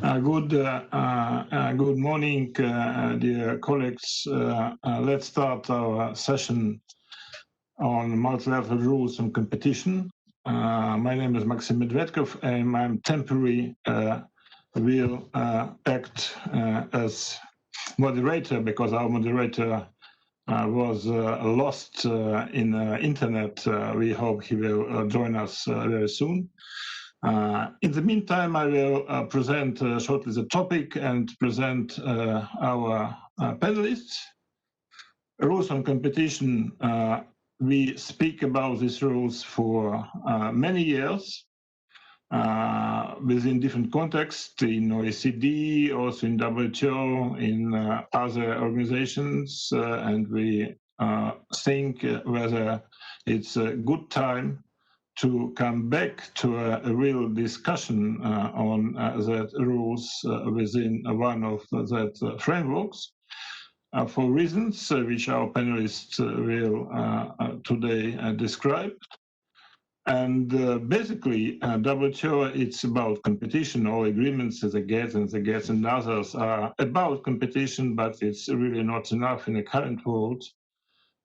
Good morning, dear colleagues. Let's start our session on multilateral rules and competition. My name is Maxim Medvedkov, and I'm temporary will act as moderator because our moderator was lost in the internet. We hope he will join us very soon. In the meantime, I will present shortly the topic and present our panelists. Rules on competition, we speak about these rules for many years within different contexts, in OECD, also in WTO, in other organizations, and we think whether it's a good time to come back to a real discussion on that rules within one of that frameworks for reasons which our panelists will today describe. And basically, WTO, it's about competition. All agreements, the GATS and others are about competition, but it's really not enough in the current world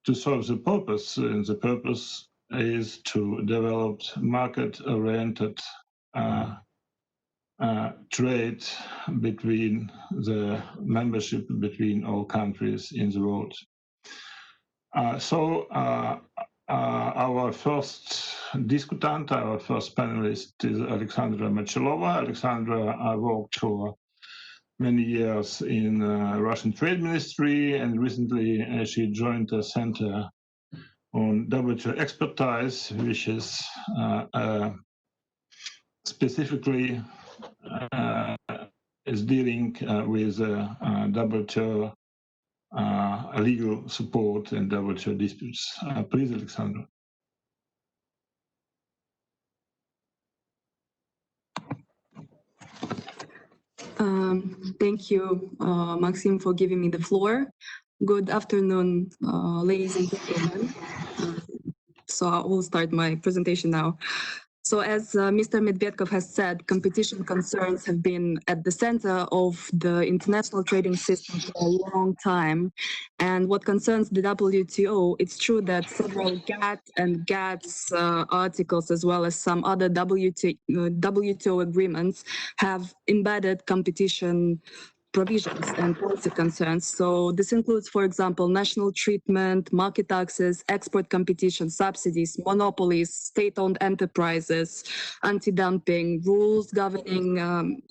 to solve the purpose. And the purpose is to develop market-oriented trade between the membership between all countries in the world. Our first discutant, our first panelist is Alexandre Machilova. Alexandra worked for many years in Russian Trade Ministry, and recently she joined the Center on WTO expertise, which is specifically is dealing with WTO legal support and WTO disputes. Please, Alexandra. Thank you, Maxim, for giving me the floor. Good afternoon, ladies and gentlemen. So I will start my presentation now. So as Mr. Medvedkov has said, competition concerns have been at the center of the international trading system for a long time. And what concerns the WTO, it's true that several GATT and GATS articles, as well as some other WTO agreements, have embedded competition provisions and policy concerns. So this includes, for example, national treatment, market access, export competition, subsidies, monopolies, state-owned enterprises, anti-dumping, rules governing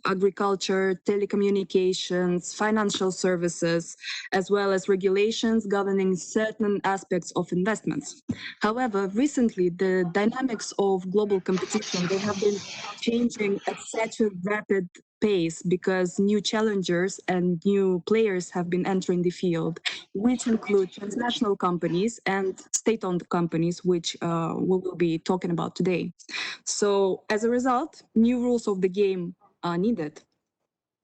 agriculture, telecommunications, financial services, as well as regulations governing certain aspects of investments. However, recently, the dynamics of global competition, they have been changing at such a rapid pace because new challengers and new players have been entering the field, which include transnational companies and state-owned companies, which we will be talking about today. So as a result, new rules of the game are needed.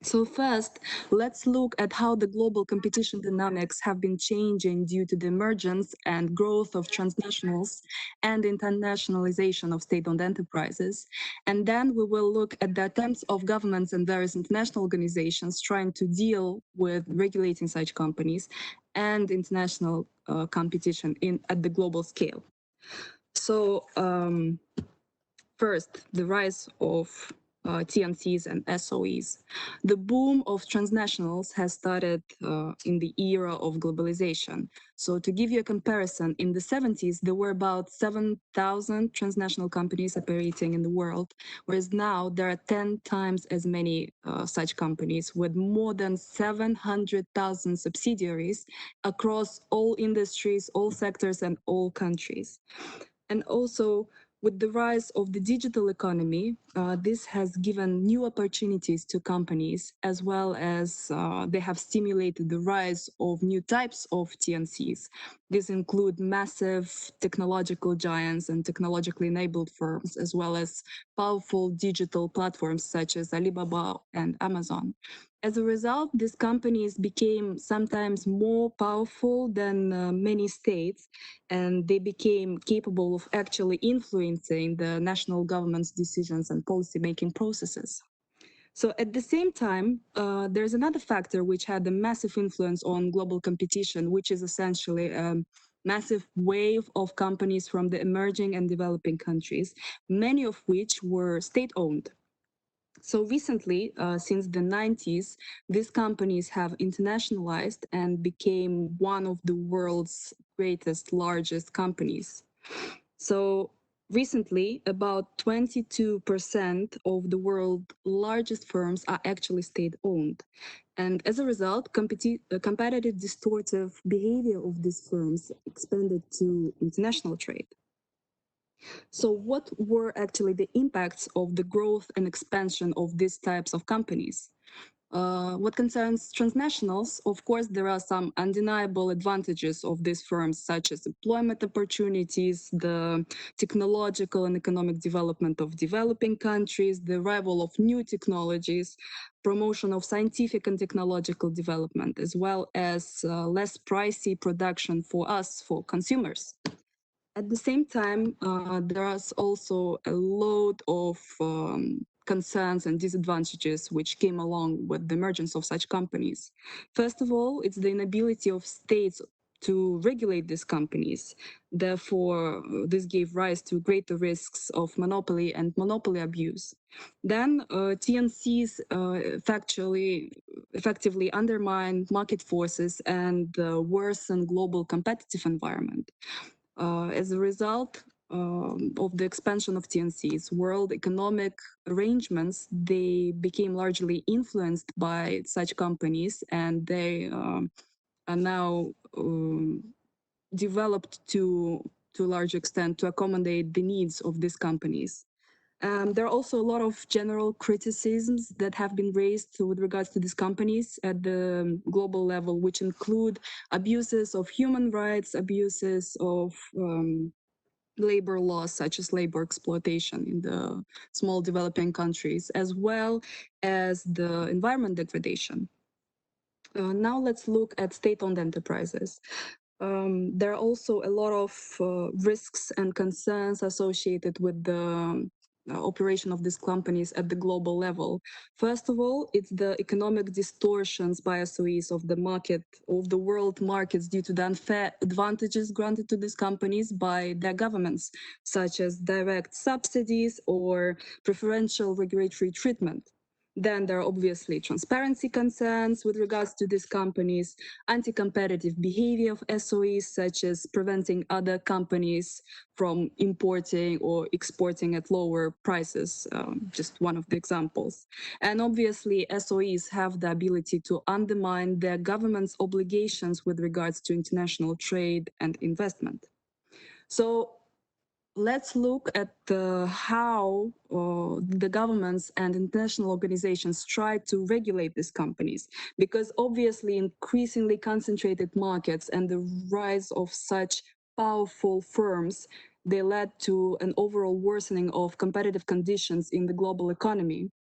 So first, let's look at how the global competition dynamics have been changing due to the emergence and growth of transnationals and internationalization of state-owned enterprises. And then we will look at the attempts of governments and various international organizations trying to deal with regulating such companies and international competition at the global scale. So first, the rise of TNCs and SOEs. The boom of transnationals has started in the era of globalization. So to give you a comparison, in the 70s, there were about 7,000 transnational companies operating in the world, whereas now there are 10 times as many such companies with more than 700,000 subsidiaries across all industries, all sectors, and all countries. And also, with the rise of the digital economy, this has given new opportunities to companies, as well as they have stimulated the rise of new types of TNCs. These include massive technological giants and technologically enabled firms, as well as powerful digital platforms such as Alibaba and Amazon. As a result, these companies became sometimes more powerful than many states, and they became capable of actually influencing the national government's decisions and policy-making processes. So at the same time, there's another factor which had a massive influence on global competition, which is essentially a massive wave of companies from the emerging and developing countries, many of which were state-owned. So recently, since the 90s, these companies have internationalized and became one of the world's greatest, largest companies. So recently, about 22% of the world's largest firms are actually state-owned. And as a result, competitive distortive behavior of these firms expanded to international trade. So what were actually the impacts of the growth and expansion of these types of companies? What concerns transnationals, of course, there are some undeniable advantages of these firms, such as employment opportunities, the technological and economic development of developing countries, the arrival of new technologies, promotion of scientific and technological development, as well as less pricey production for us, for consumers. At the same time, there is also a load of concerns and disadvantages which came along with the emergence of such companies. First of all, it's the inability of states to regulate these companies. Therefore, this gave rise to greater risks of monopoly and monopoly abuse. Then TNCs effectively undermine market forces and worsen global competitive environment. As a result of the expansion of TNCs, world economic arrangements, they became largely influenced by such companies, and they are now developed to a large extent to accommodate the needs of these companies. There are also a lot of general criticisms that have been raised with regards to these companies at the global level, which include abuses of human rights, abuses of labor laws, such as labor exploitation in the small developing countries, as well as the environment degradation. Now let's look at state-owned enterprises. There are also a lot of risks and concerns associated with the operation of these companies at the global level. First of all, it's the economic distortions by SOEs of the market, of the world markets, due to the unfair advantages granted to these companies by their governments, such as direct subsidies or preferential regulatory treatment. Then there are obviously transparency concerns with regards to these companies, anti-competitive behavior of SOEs, such as preventing other companies from importing or exporting at lower prices, just one of the examples. And obviously, SOEs have the ability to undermine their government's obligations with regards to international trade and investment. So let's look at how the governments and international organizations try to regulate these companies, because obviously increasingly concentrated markets and the rise of such powerful firms, they led to an overall worsening of competitive conditions in the global economy.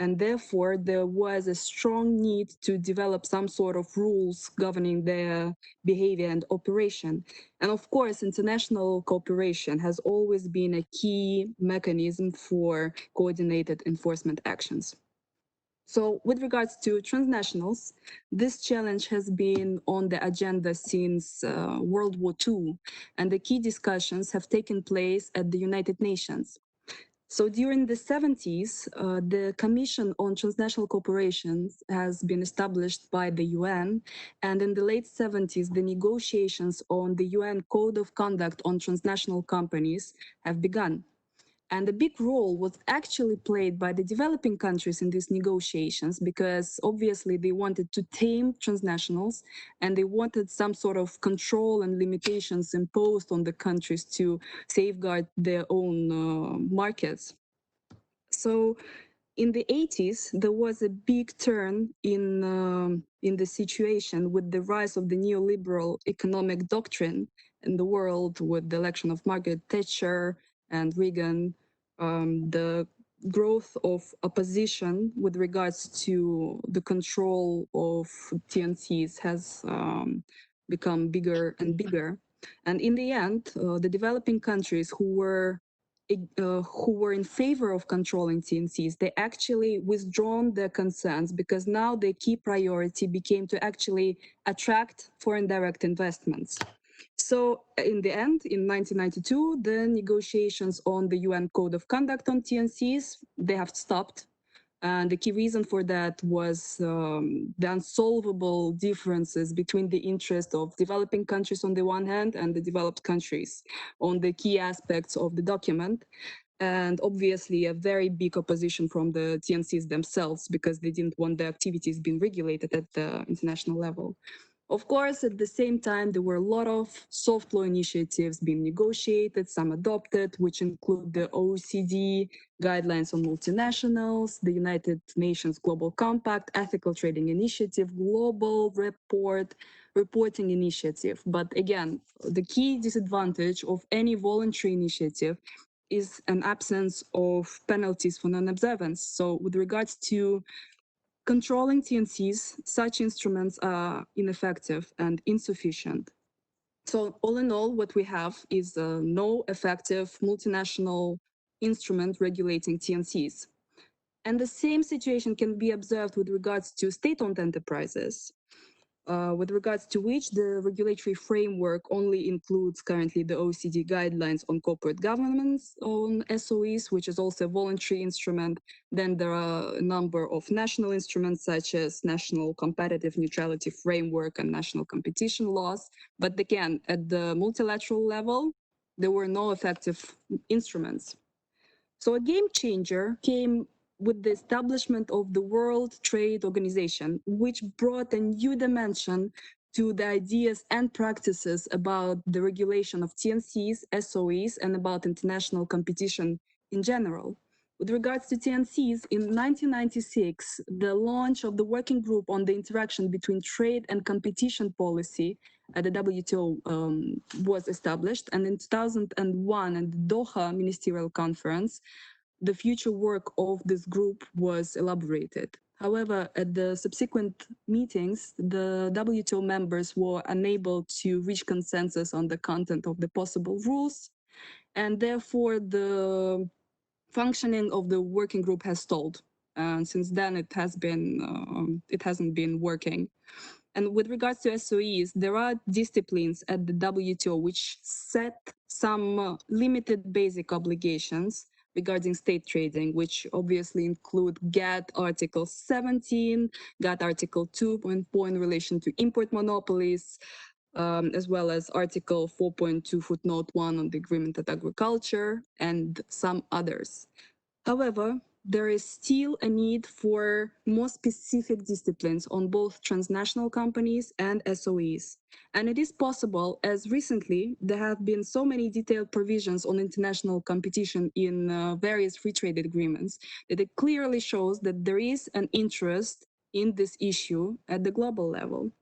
And therefore, there was a strong need to develop some sort of rules governing their behavior and operation. And of course, international cooperation has always been a key mechanism for coordinated enforcement actions. So with regards to transnationals, this challenge has been on the agenda since World War II, and the key discussions have taken place at the United Nations. So during the 70s, the Commission on Transnational Corporations has been established by the UN, and in the late 70s, the negotiations on the UN Code of Conduct on Transnational Companies have begun. And a big role was actually played by the developing countries in these negotiations, because obviously they wanted to tame transnationals and they wanted some sort of control and limitations imposed on the countries to safeguard their own markets. So in the 80s, there was a big turn in the situation with the rise of the neoliberal economic doctrine in the world, with the election of Margaret Thatcher and Reagan, the growth of opposition with regards to the control of TNCs has become bigger and bigger. And in the end, the developing countries who were who were in favor of controlling TNCs, they actually withdrawn their concerns because now their key priority became to actually attract foreign direct investments. So in the end, in 1992, the negotiations on the UN Code of Conduct on TNCs, they have stopped. And the key reason for that was the unsolvable differences between the interest of developing countries on the one hand and the developed countries on the key aspects of the document. And obviously a very big opposition from the TNCs themselves because they didn't want the activities being regulated at the international level. Of course, at the same time, there were a lot of soft law initiatives being negotiated, some adopted, which include the OECD guidelines on multinationals, the United Nations Global Compact, Ethical Trading Initiative, Global Reporting Initiative. But again, the key disadvantage of any voluntary initiative is an absence of penalties for non-observance. So with regards to controlling TNCs, such instruments are ineffective and insufficient. So all in all, what we have is no effective multinational instrument regulating TNCs. And the same situation can be observed with regards to state-owned enterprises. With regards to which the regulatory framework only includes currently the OECD guidelines on corporate governance on SOEs, which is also a voluntary instrument. Then there are a number of national instruments such as National Competitive Neutrality Framework and National Competition Laws. But again, at the multilateral level, there were no effective instruments. So a game changer came with the establishment of the World Trade Organization, which brought a new dimension to the ideas and practices about the regulation of TNCs, SOEs, and about international competition in general. With regards to TNCs, in 1996, the launch of the working group on the interaction between trade and competition policy at the WTO was established, and in 2001 at the Doha Ministerial Conference, the future work of this group was elaborated. However, at the subsequent meetings, the WTO members were unable to reach consensus on the content of the possible rules, and therefore the functioning of the working group has stalled. And since then, it hasn't been working. And with regards to SOEs, there are disciplines at the WTO which set some limited basic obligations regarding state trading, which obviously include GATT Article 17, GATT Article 2.4 in relation to import monopolies, as well as Article 4.2 footnote 1 on the Agreement at Agriculture, and some others. However, there is still a need for more specific disciplines on both transnational companies and SOEs. And it is possible, as recently there have been so many detailed provisions on international competition in various free trade agreements, that it clearly shows that there is an interest in this issue at the global level.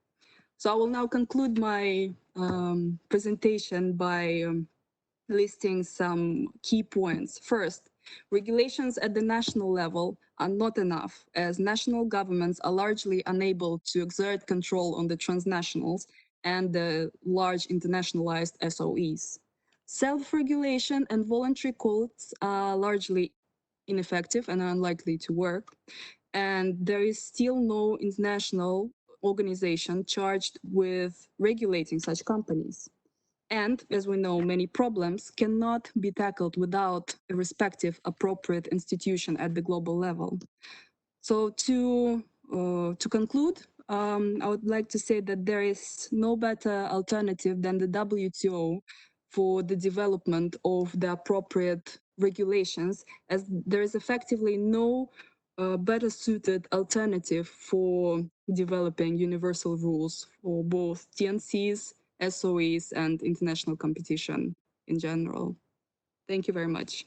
So I will now conclude my presentation by listing some key points. First, regulations at the national level are not enough, as national governments are largely unable to exert control on the transnationals and the large internationalized SOEs. Self-regulation and voluntary codes are largely ineffective and are unlikely to work. And there is still no international organization charged with regulating such companies. And as we know, many problems cannot be tackled without a respective appropriate institution at the global level. So to conclude, I would like to say that there is no better alternative than the WTO for the development of the appropriate regulations, as there is effectively no better suited alternative for developing universal rules for both TNCs, SOEs, and international competition in general. Thank you very much.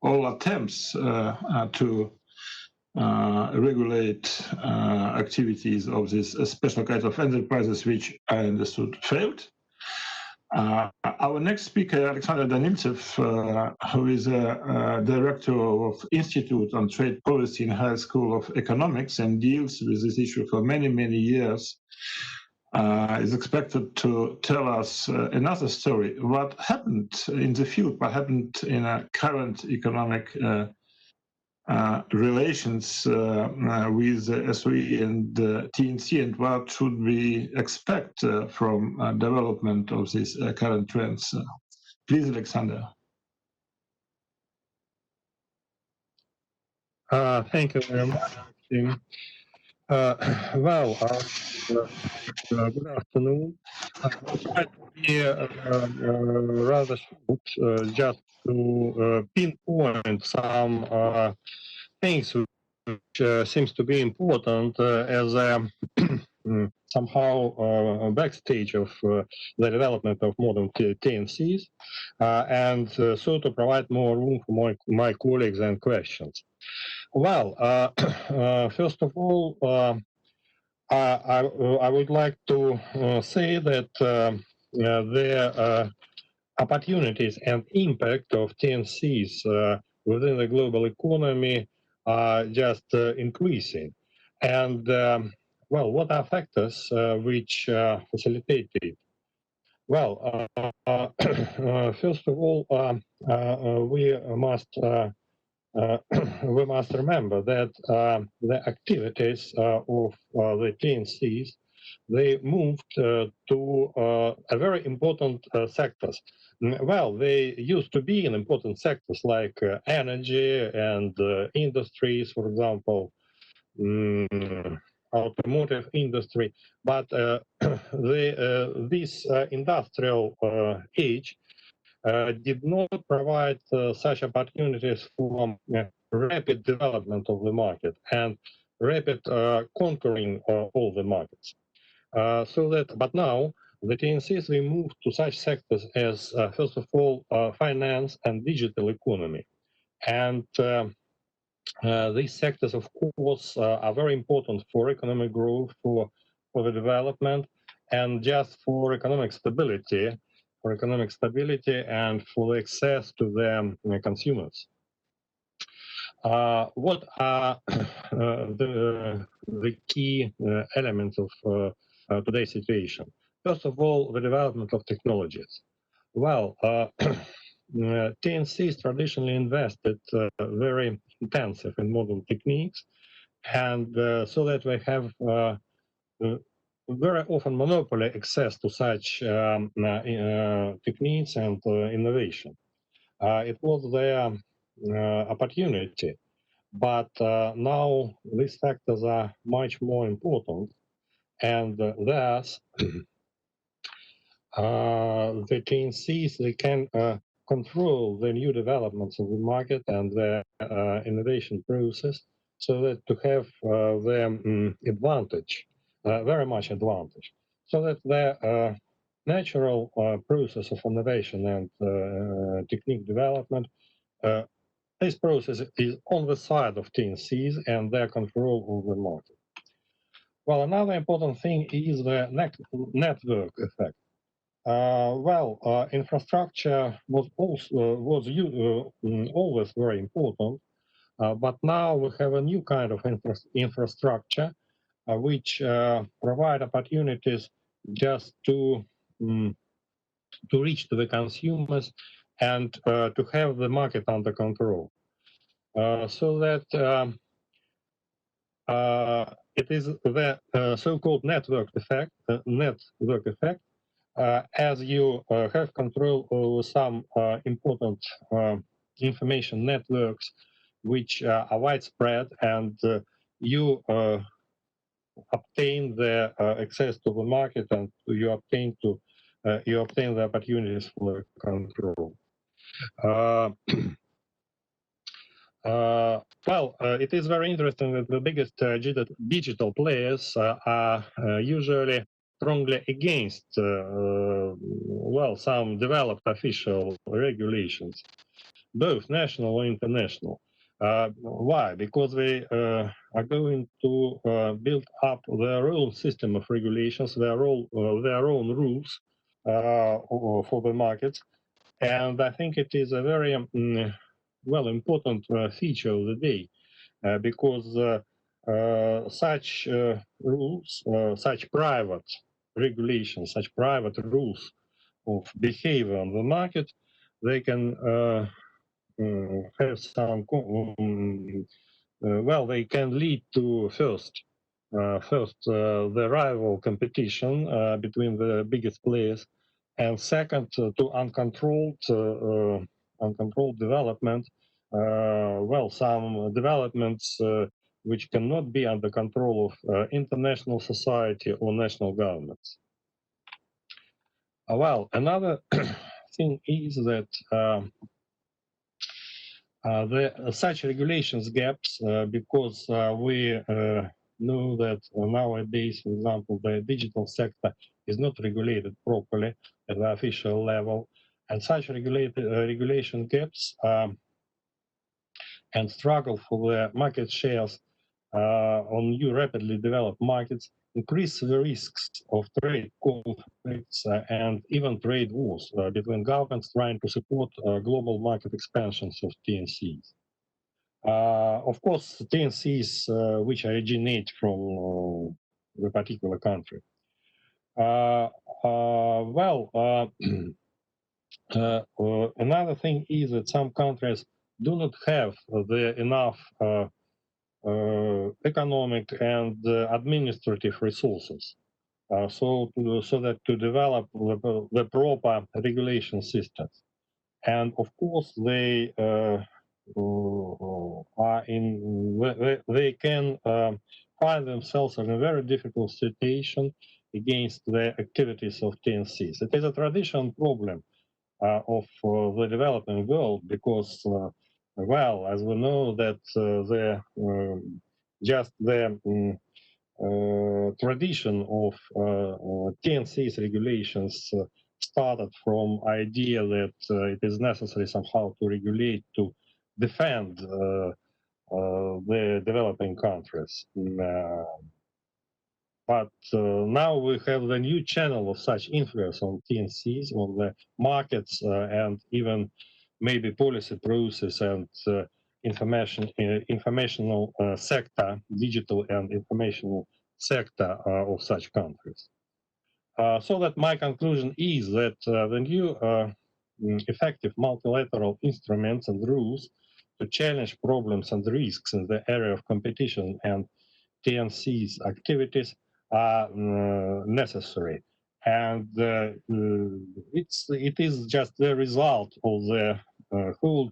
All attempts to regulate activities of this special kind of enterprises, which I understood failed. Our next speaker, Alexandre Danielsef, who is a director of Institute on Trade Policy in High School of Economics and deals with this issue for many, many years, is expected to tell us another story. What happened in the field, what happened in a current economic relations with SOE and TNC, and what should we expect from development of these current trends? Please, Alexander. Thank you very much, Maxim. Good afternoon. I'll try to be rather short, just to pinpoint some things which seems to be important as a somehow backstage of the development of modern TNCs, and so to provide more room for my colleagues and questions. Well, first of all, I would like to say that the opportunities and impact of TNCs within the global economy are just increasing. And well, what are factors which facilitate it? Well, first of all, we must remember that the activities of the TNCs, they moved to a very important sectors. Well, they used to be in important sectors like energy and industries, for example, automotive industry, but this industrial age did not provide such opportunities for rapid development of the market and rapid conquering all the markets. But now the TNCs we move to such sectors as first of all finance and digital economy, and these sectors, of course, are very important for economic growth, for the development, and just for economic stability, and for the access to the consumers. What are the key elements of today's situation? First of all, the development of technologies. Well, TNCs traditionally invested very intensive in modern techniques, and so that we have very often monopoly access to such techniques and innovation. It was their opportunity, but now these factors are much more important, and thus the TNCs, they can control the new developments of the market and the innovation process, so that to have the advantage, very much advantage, so that the natural process of innovation and technique development, this process is on the side of TNCs and their control of the market. Well, another important thing is the network effect. Infrastructure was always very important, but now we have a new kind of infrastructure which provide opportunities just to reach to the consumers and to have the market under control, so that it is the so-called network effect. As you have control over some important information networks which are widespread, and you obtain the access to the market, and you obtain the opportunities for control. It is very interesting that the biggest digital players are usually strongly against some developed official regulations, both national and international. Why? Because they are going to build up their own system of regulations, their own rules, for the markets. And I think it is a very important feature of the day, because such rules, such private regulations, such private rules of behavior on the market, they can have some, well, they can lead to first the rival competition between the biggest players, and second to uncontrolled development. Well, some developments which cannot be under control of international society or national governments. Well, another thing is that such regulations gaps because we know that nowadays, for example, the digital sector is not regulated properly at the official level, and such regulation gaps and struggle for the market shares on new rapidly developed markets increase the risks of trade conflicts and even trade wars between governments trying to support global market expansions of TNCs. Of course, TNCs which originate from the particular country. Another thing is that some countries do not have the enough economic and administrative resources, so that to develop the proper regulation systems, and of course they they can find themselves in a very difficult situation against the activities of TNCs. It is a traditional problem of the developing world because, well, as we know that just the tradition of TNC's regulations started from idea that it is necessary somehow to regulate to defend the developing countries. But now we have the new channel of such influence on TNCs, on the markets, and even maybe policy process and informational sector, digital and informational sector of such countries. So that my conclusion is that the new effective multilateral instruments and rules to challenge problems and risks in the area of competition and TNC's activities are necessary, and it is just the result of the whole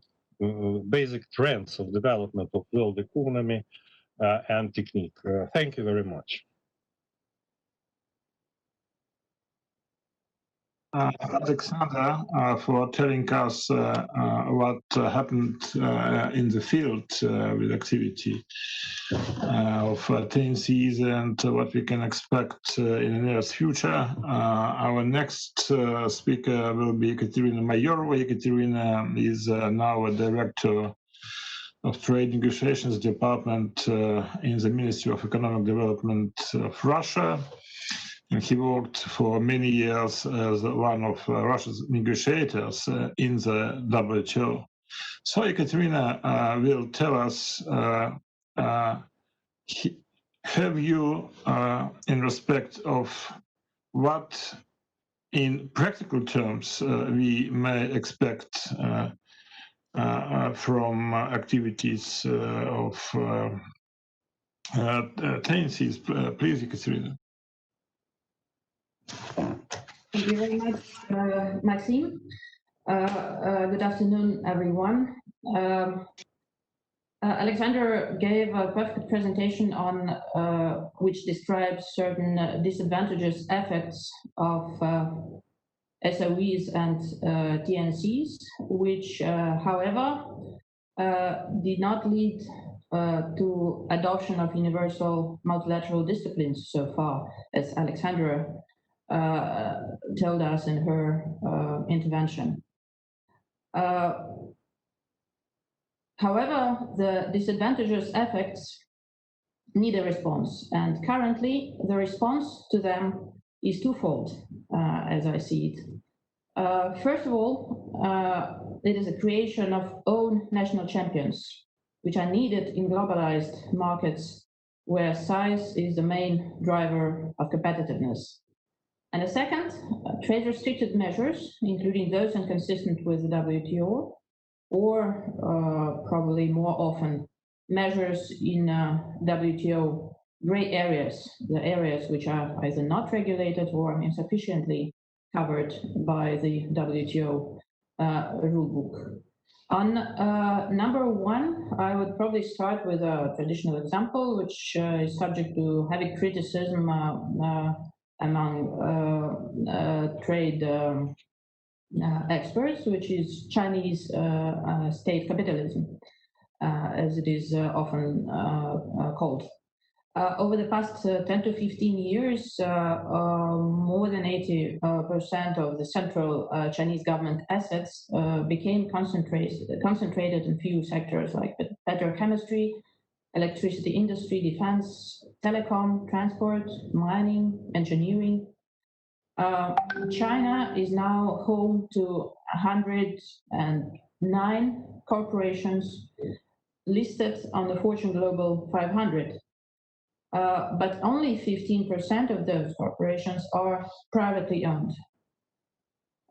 basic trends of development of world economy and technique. Thank you very much. Alexander, for telling us what happened in the field with activity of TNCs and what we can expect in the near future. Our next speaker will be Ekaterina Mayorova. Ekaterina is now a director of Trade Negotiations Department in the Ministry of Economic Development of Russia. And he worked for many years as one of Russia's negotiators in the WTO. So Ekaterina will tell us, have you, in respect of what in practical terms we may expect from activities of TNCs, please, Ekaterina. Thank you very much, Maxime. Good afternoon, everyone. Alexander gave a perfect presentation on which describes certain disadvantageous effects of SOEs and TNCs, which, however, did not lead to adoption of universal multilateral disciplines so far, as Alexandra told us in her intervention. However, the disadvantageous effects need a response, and currently the response to them is twofold, as I see it. First of all, it is a creation of own national champions, which are needed in globalized markets where size is the main driver of competitiveness. And a second, trade-restricted measures, including those inconsistent with the WTO, or probably more often, measures in WTO gray areas, the areas which are either not regulated or insufficiently covered by the WTO rulebook. On number one, I would probably start with a traditional example, which is subject to heavy criticism among trade experts, which is Chinese state capitalism, as it is often called. Over the past 10 to 15 years, more than 80% of the central Chinese government assets became concentrated in few sectors like petrochemistry, electricity industry, defense, telecom, transport, mining, engineering. China is now home to 109 corporations listed on the Fortune Global 500. But only 15% of those corporations are privately owned.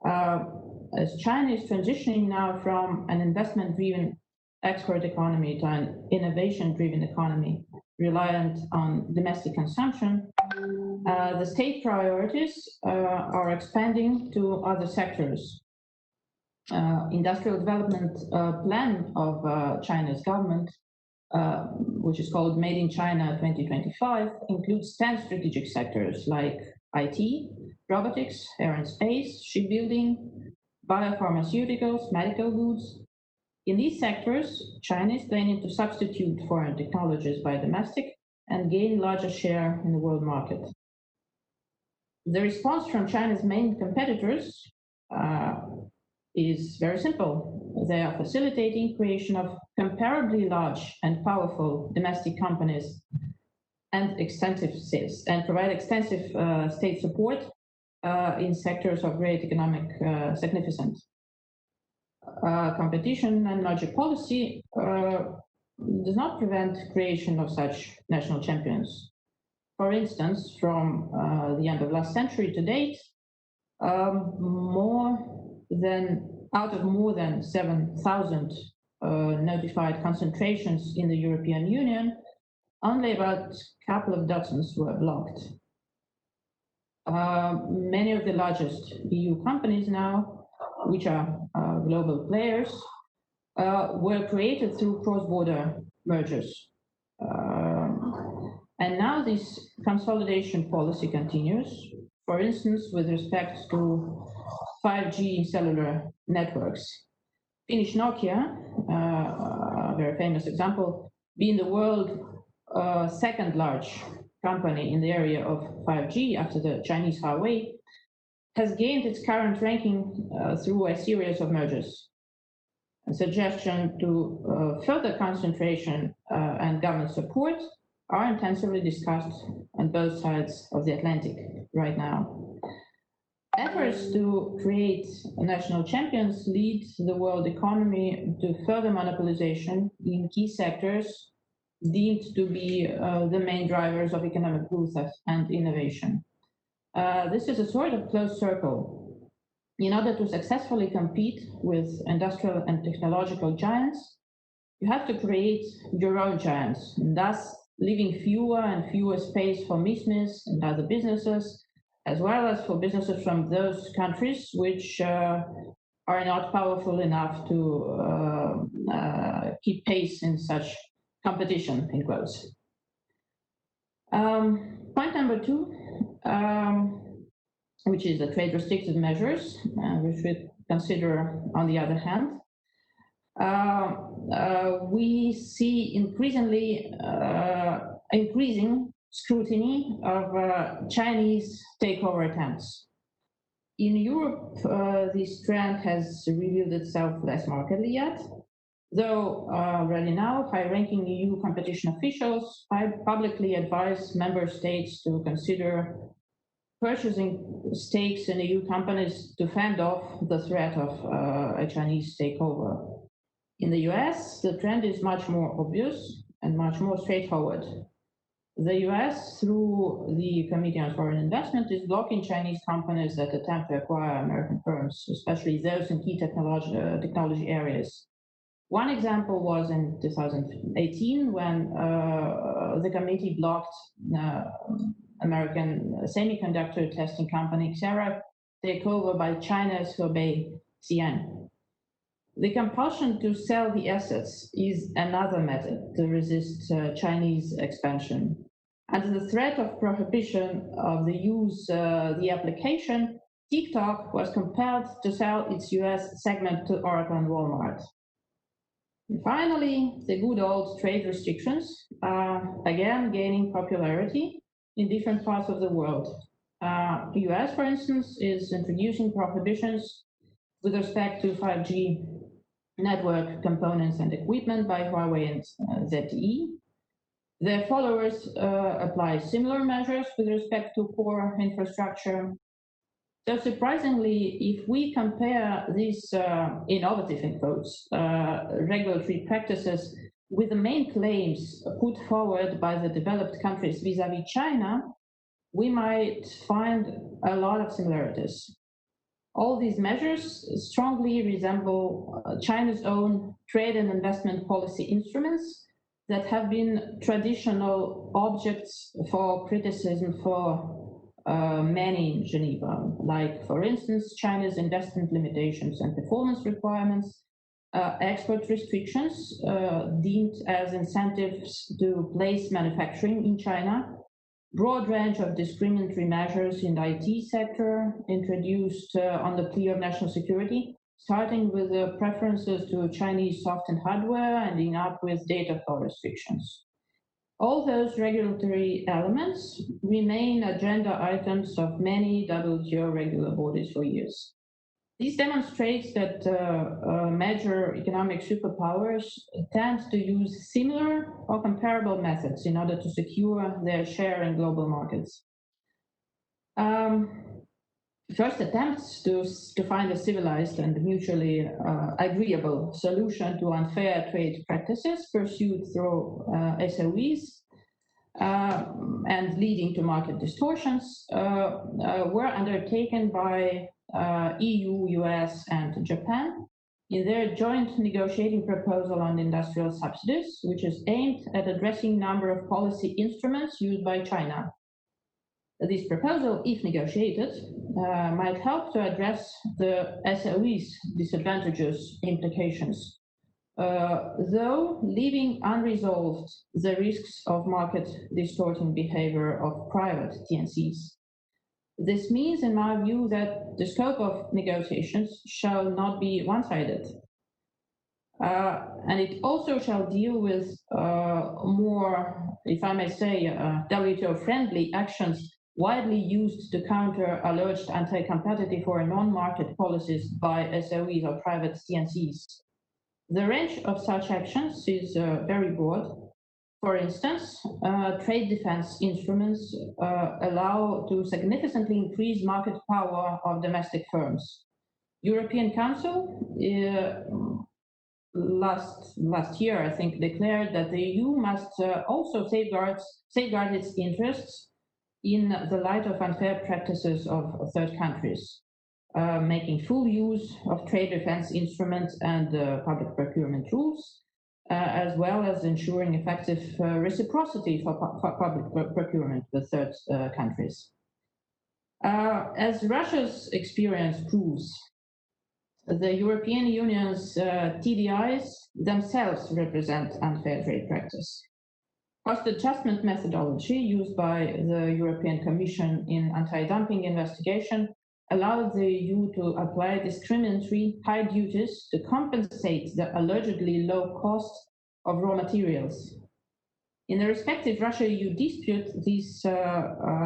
As China is transitioning now from an investment-driven export economy to an innovation-driven economy reliant on domestic consumption, the state priorities are expanding to other sectors. Industrial development plan of China's government, which is called Made in China 2025, includes 10 strategic sectors like IT, robotics, air and space, shipbuilding, biopharmaceuticals, medical goods. In these sectors, China is planning to substitute foreign technologies by domestic and gain larger share in the world market. The response from China's main competitors is very simple. They are facilitating creation of comparably large and powerful domestic companies and provide extensive state support in sectors of great economic significance. Competition and larger policy does not prevent creation of such national champions. For instance, from the end of last century to date, out of more than 7,000 notified concentrations in the European Union, only about a couple of dozens were blocked. Many of the largest EU companies now, which are global players, were created through cross-border mergers. And now this consolidation policy continues, for instance, with respect to 5G cellular networks. Finnish Nokia, a very famous example, being the world's second large company in the area of 5G after the Chinese Huawei, has gained its current ranking through a series of mergers. A suggestion to further concentration and government support are intensively discussed on both sides of the Atlantic right now. Efforts to create national champions lead the world economy to further monopolization in key sectors deemed to be the main drivers of economic growth and innovation. This is a sort of closed circle. In order to successfully compete with industrial and technological giants, you have to create your own giants, and thus leaving fewer and fewer space for MISMIS and other businesses, as well as for businesses from those countries which are not powerful enough to keep pace in such competition, in quotes. Point number two, which is the trade restrictive measures, which we consider on the other hand. We see increasing scrutiny of Chinese takeover attempts. In Europe, this trend has revealed itself less markedly yet, though already now high-ranking EU competition officials publicly advise member states to consider purchasing stakes in EU companies to fend off the threat of a Chinese takeover. In the US, the trend is much more obvious and much more straightforward. The US, through the Committee on Foreign Investment, is blocking Chinese companies that attempt to acquire American firms, especially those in key technology areas. One example was in 2018 when the committee blocked American semiconductor testing company Xera takeover by China's Hebei CN. The compulsion to sell the assets is another method to resist Chinese expansion. Under the threat of prohibition of the application, TikTok was compelled to sell its US segment to Oracle and Walmart. And finally, the good old trade restrictions are again gaining popularity in different parts of the world. The US, for instance, is introducing prohibitions with respect to 5G network components and equipment by Huawei and ZTE. Their followers apply similar measures with respect to core infrastructure. So surprisingly, if we compare these innovative, in quotes, regulatory practices with the main claims put forward by the developed countries vis-à-vis China, we might find a lot of similarities. All these measures strongly resemble China's own trade and investment policy instruments that have been traditional objects for criticism for many in Geneva, like, for instance, China's investment limitations and performance requirements, export restrictions deemed as incentives to place manufacturing in China, broad range of discriminatory measures in the IT sector introduced on the plea of national security, starting with preferences to Chinese soft and hardware, ending up with data flow restrictions. All those regulatory elements remain agenda items of many WTO regular bodies for years. This demonstrates that major economic superpowers tend to use similar or comparable methods in order to secure their share in global markets. First attempts to find a civilized and mutually agreeable solution to unfair trade practices pursued through SOEs and leading to market distortions were undertaken by EU, US, and Japan in their joint negotiating proposal on industrial subsidies, which is aimed at addressing a number of policy instruments used by China. This proposal, if negotiated, might help to address the SOE's disadvantageous implications, though leaving unresolved the risks of market distorting behavior of private TNCs. This means, in my view, that the scope of negotiations shall not be one-sided. And it also shall deal with more, if I may say, WTO-friendly actions widely used to counter alleged anti-competitive or non-market policies by SOEs or private TNCs. The range of such actions is very broad. For instance, trade defense instruments allow to significantly increase market power of domestic firms. European Council last year, I think, declared that the EU must also safeguard its interests in the light of unfair practices of third countries, making full use of trade defense instruments and public procurement rules, as well as ensuring effective reciprocity for public procurement with third countries. As Russia's experience proves, the European Union's TDIs themselves represent unfair trade practice. Cost adjustment methodology used by the European Commission in anti-dumping investigation allowed the EU to apply discriminatory high duties to compensate the allegedly low cost of raw materials. In the respective Russia-EU dispute, this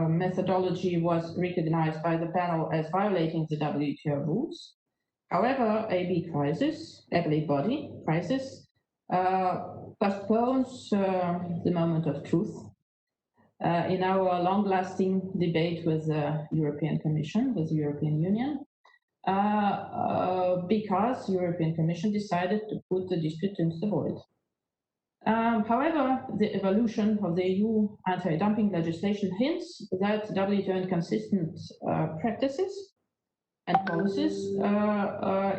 methodology was recognized by the panel as violating the WTO rules. However, appellate body crisis, postpones the moment of truth. in our long-lasting debate with the European Commission, with the European Union, because the European Commission decided to put the dispute into the void. However, the evolution of the EU anti-dumping legislation hints that WTO inconsistent practices and policies are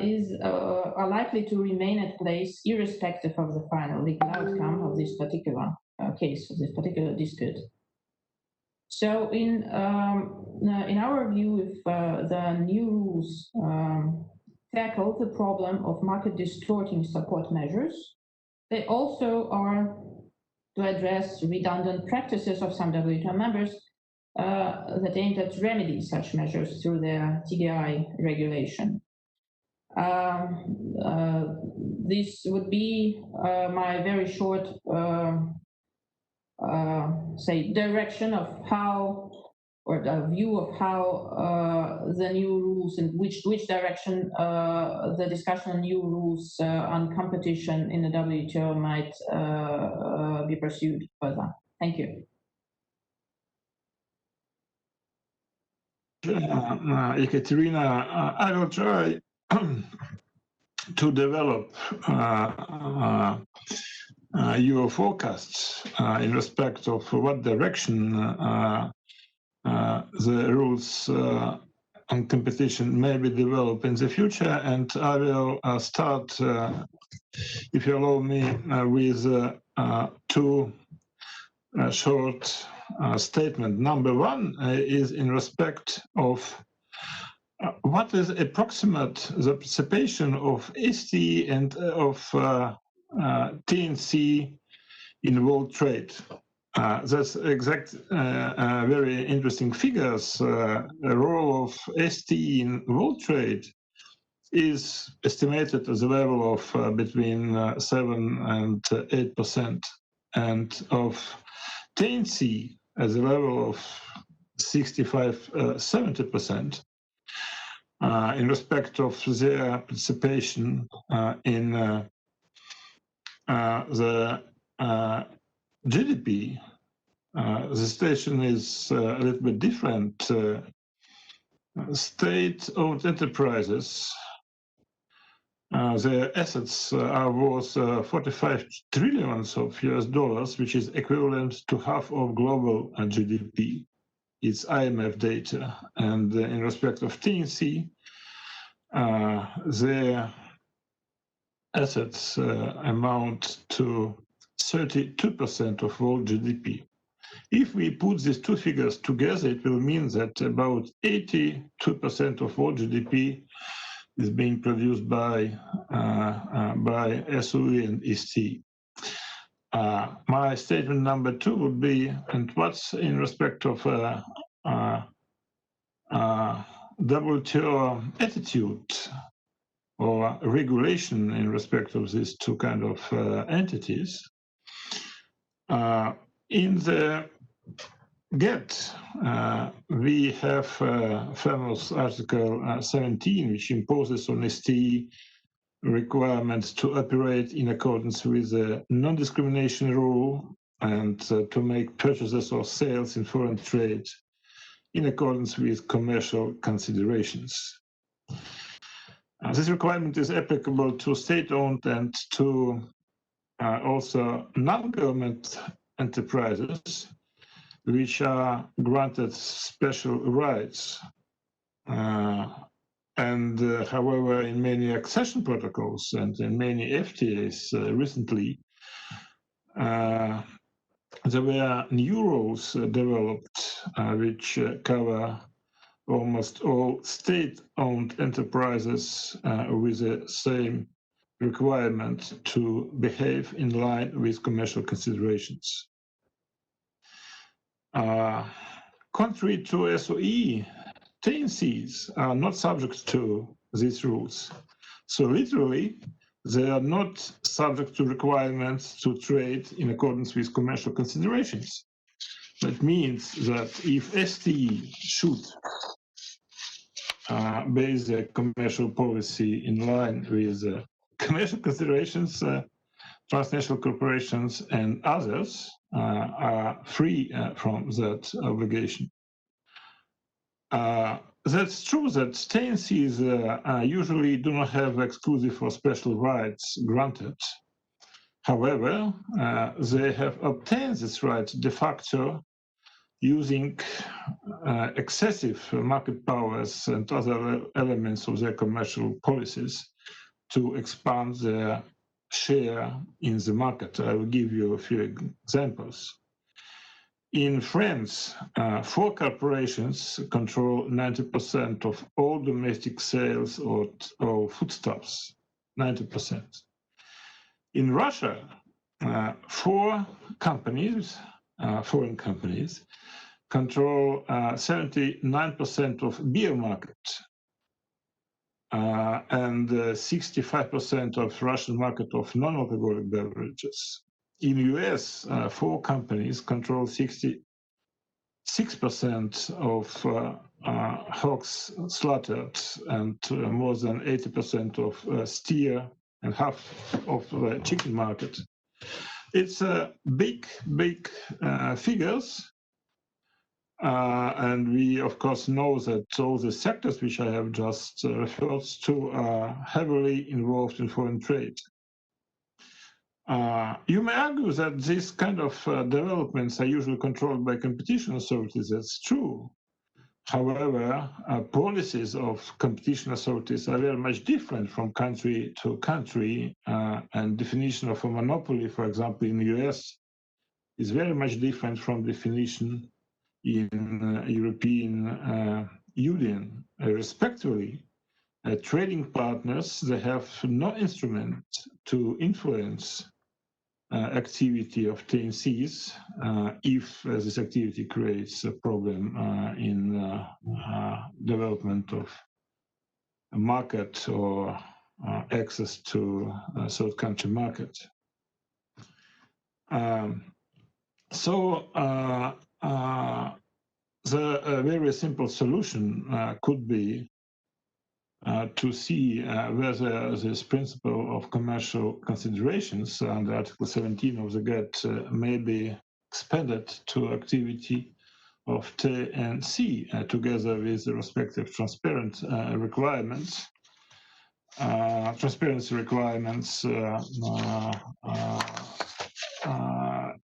likely to remain at place irrespective of the final legal outcome of this particular case, of this particular dispute. So in our view, if the new rules tackle the problem of market distorting support measures, they also are to address redundant practices of some WTO members that aimed at remedy such measures through their TDI regulation. This would be my very short, say, direction of how, or a view of how the new rules, in which direction the discussion on new rules on competition in the WTO might be pursued further. Thank you. Ekaterina, I will try to develop your forecasts in respect of what direction the rules on competition may be developed in the future, and I will start, if you allow me, with two short statements. Number one is in respect of what is approximate the participation of ST and of TNC in world trade. That's exact, very interesting figures. The role of ST in world trade is estimated at the level of between 7 and 8%, and of TNC at the level of 65–70%. In respect of their participation in the GDP, the situation is a little bit different. State-owned enterprises, their assets are worth 45 trillion of US dollars, which is equivalent to half of global GDP. It's IMF data. And in respect of TNC, their assets amount to 32% of world GDP. If we put these two figures together, it will mean that about 82% of world GDP is being produced by SOE and ST. My statement number two would be, and what's in respect of WTO attitude or regulation in respect of these two kind of entities. In the GATT, we have famous Article 17, which imposes on ST requirements to operate in accordance with the non-discrimination rule and to make purchases or sales in foreign trade in accordance with commercial considerations. This requirement is applicable to state-owned and to also non-government enterprises, which are granted special rights. However, in many accession protocols and in many FTAs recently, there were new rules developed which cover almost all state-owned enterprises with the same requirement to behave in line with commercial considerations. Contrary to SOE, TNCs are not subject to these rules. So literally, they are not subject to requirements to trade in accordance with commercial considerations. That means that if ST should base their commercial policy in line with commercial considerations, transnational corporations and others are free from that obligation. That's true that TNCs usually do not have exclusive or special rights granted. However, they have obtained this right de facto using excessive market powers and other elements of their commercial policies to expand their share in the market. I will give you a few examples. In France, 4 corporations control 90% of all domestic sales of foodstuffs, 90%. In Russia, 4 companies, foreign companies, control 79% of beer market and 65% of Russian market of non-alcoholic beverages. In US, 4 companies control 66% of hogs slaughtered and more than 80% of steer and half of the chicken market. It's big figures. And we, of course, know that all the sectors which I have just referred to are heavily involved in foreign trade. You may argue that these kind of developments are usually controlled by competition authorities. That's true. However, policies of competition authorities are very much different from country to country, and definition of a monopoly, for example, in the US, is very much different from definition in European Union. Respectively, trading partners, they have no instrument to influence activity of TNCs if this activity creates a problem in development of a market or access to a third country market. The very simple solution could be to see whether this principle of commercial considerations under Article 17 of the GATT may be expanded to activity of TNC together with the respective transparency requirements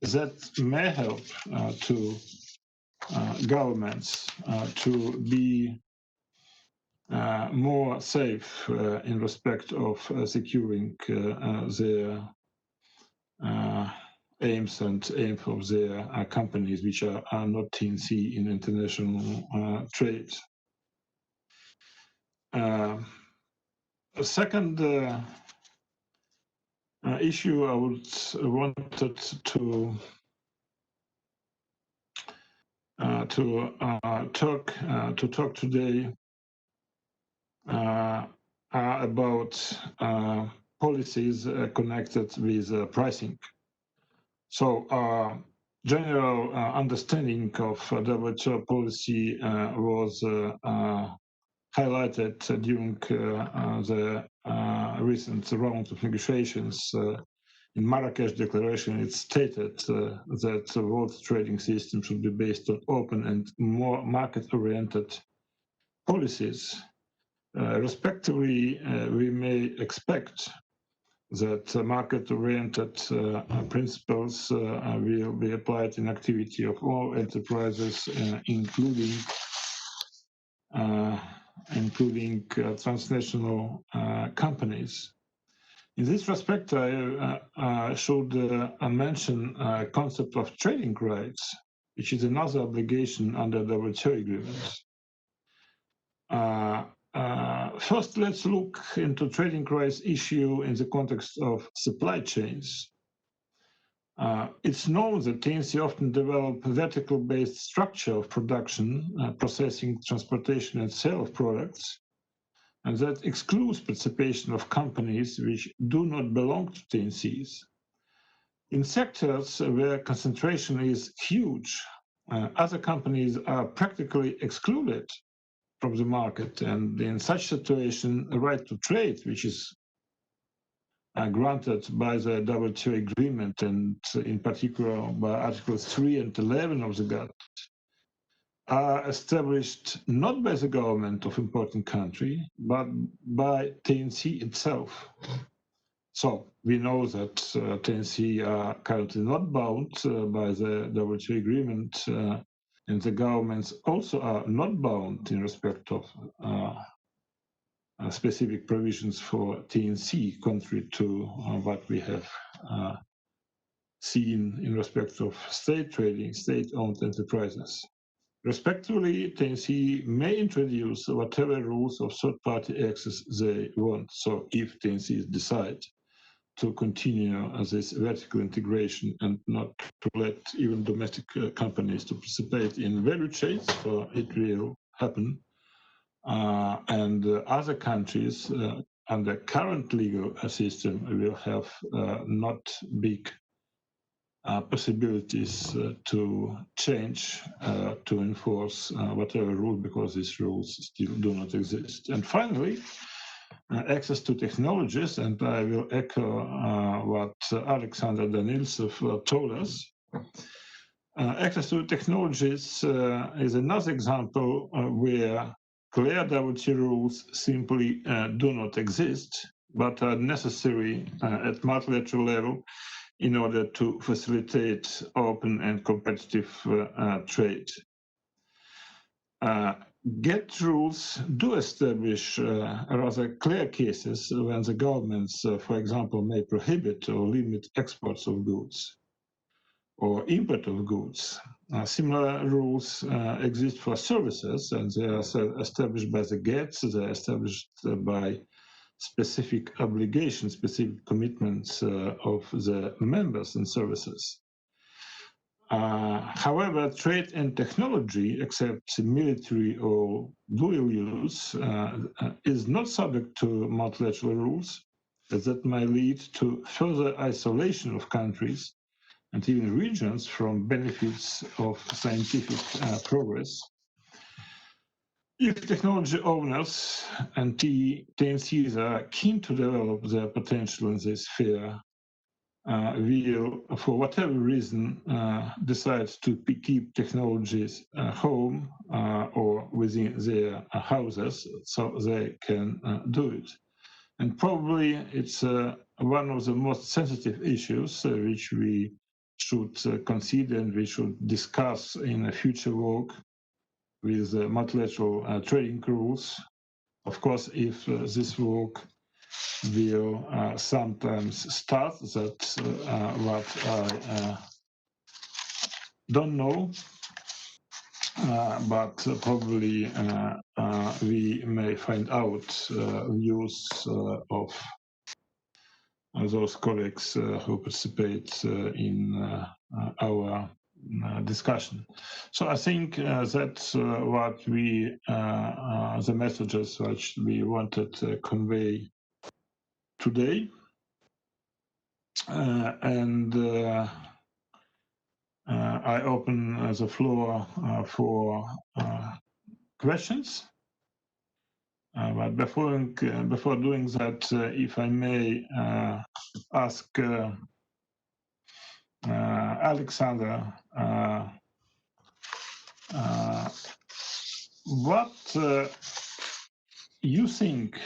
that may help to governments to be more safe in respect of securing their aims and aim of their companies which are not TNC in international trade. A second issue I wanted to talk today are about policies connected with pricing. So general understanding of WTO policy was highlighted during the recent round of negotiations. In Marrakesh Declaration, it stated that the world trading system should be based on open and more market-oriented policies. Respectively, we may expect that market-oriented principles will be applied in activity of all enterprises, including transnational companies. In this respect, I should mention a concept of trading rights, which is another obligation under the WTO agreements. First, let's look into trading rights issue in the context of supply chains. It's known that TNC often develop vertical-based structure of production, processing, transportation, and sale of products, and that excludes participation of companies which do not belong to TNCs. In sectors where concentration is huge, other companies are practically excluded from the market, and in such situation, a right to trade, which is granted by the WTO agreement, and in particular by Articles 3 and 11 of the GATT, are established not by the government of importing country, but by TNC itself. So we know that TNC are currently not bound by the WTO agreement, and the governments also are not bound in respect of specific provisions for TNC, contrary to what we have seen in respect of state trading, state-owned enterprises. Respectively, TNC may introduce whatever rules of third-party access they want. So if TNCs decide to continue this vertical integration and not to let even domestic companies to participate in value chains, so it will happen. And other countries under current legal system will have not big possibilities to change, to enforce whatever rule, because these rules still do not exist. And finally, access to technologies, and I will echo what Alexandre Danielsef told us. Access to technologies is another example where clear WTO rules simply do not exist, but are necessary at multilateral level in order to facilitate open and competitive trade. GATT rules do establish rather clear cases when the governments, for example, may prohibit or limit exports of goods or import of goods. Similar rules exist for services, and they are established by the GATT. They are established by specific obligations, specific commitments of the members and services. However, trade and technology, except military or dual use, is not subject to multilateral rules, as that might lead to further isolation of countries and even regions from benefits of scientific progress. If technology owners and TNCs are keen to develop their potential in this sphere, will, for whatever reason, decide to keep technologies home or within their houses, so they can do it. And probably it's one of the most sensitive issues which we should consider and we should discuss in a future work with multilateral trading rules. Of course, if this work will sometimes start, that's what I don't know, but probably we may find out views of those colleagues who participate in our discussion. So I think that's what we, the messages which we wanted to convey today. And I open the floor for questions. But before doing that, if I may ask Alexandre, what you think,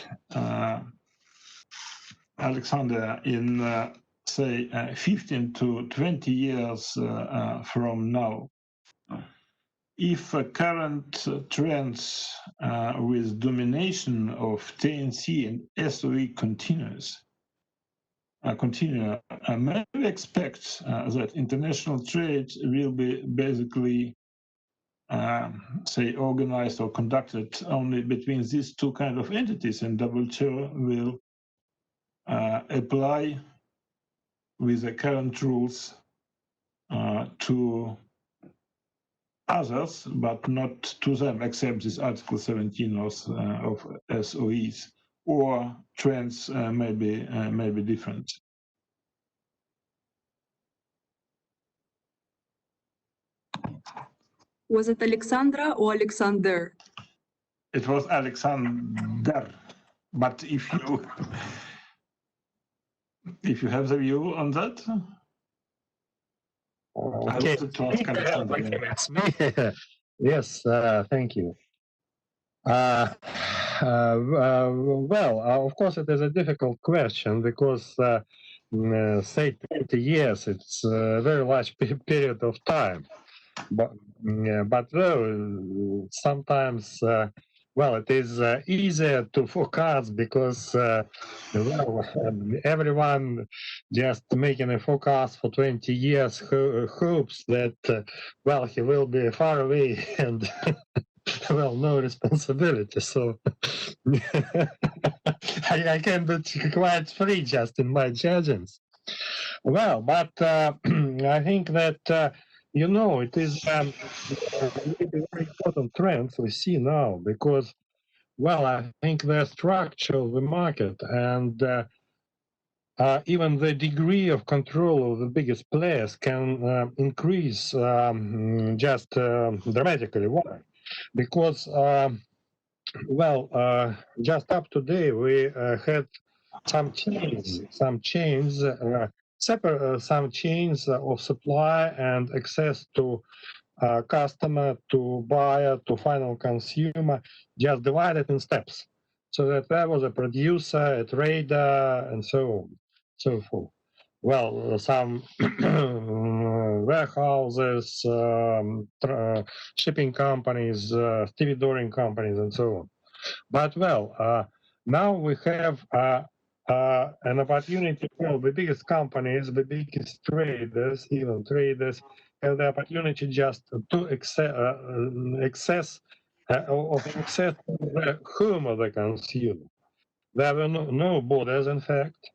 Alexandre, in say 15 to 20 years from now, if current trends with domination of TNC and SOE continues, may we expect that international trade will be basically, say, organized or conducted only between these two kind of entities, and WTO will apply with the current rules to others, but not to them, except this Article 17 of SOEs, or trends may be different? Was it Alexandra or Alexander? It was Alexander, but if you if you have the view on that. I Okay. wanted to ask Alexander. It's me. Yes, thank you. Of course, it is a difficult question because, say, 20 years, it's a very large period of time. But sometimes, it is easier to forecast because, everyone just making a forecast for 20 years hopes that, he will be far away and no responsibility. So I can be quite free just in my judgments. Well, but I think that, it is a very important trend we see now because, I think the structure of the market and even the degree of control of the biggest players can increase just dramatically. Why? Because, just up to date, we had some chains of supply and access to customer, to buyer, to final consumer, just divided in steps. So that there was a producer, a trader, and so on, so forth. Well, some warehouses, shipping companies, stevedoring companies, and so on. But now we have an opportunity for the biggest companies, the biggest traders, even traders, have the opportunity just to access the home of the consumer. There were no borders, in fact.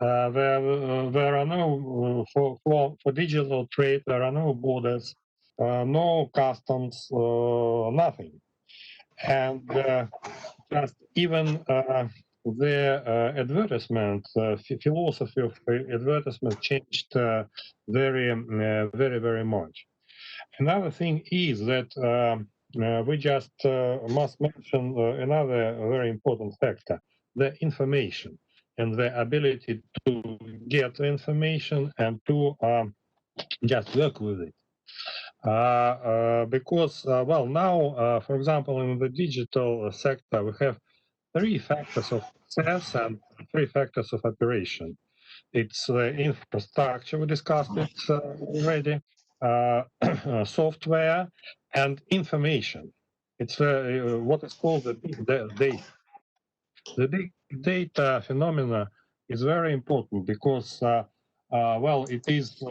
There are no for digital trade. There are no borders, no customs, nothing, and just even the advertisement philosophy of advertisement changed very much. Another thing is that we just must mention another very important factor: the information and the ability to get the information and to just work with it. Because, now, for example, in the digital sector, we have three factors of success and three factors of operation. It's infrastructure, we discussed it already, software, and information. It's what is called the big data. The big data phenomena is very important because, it is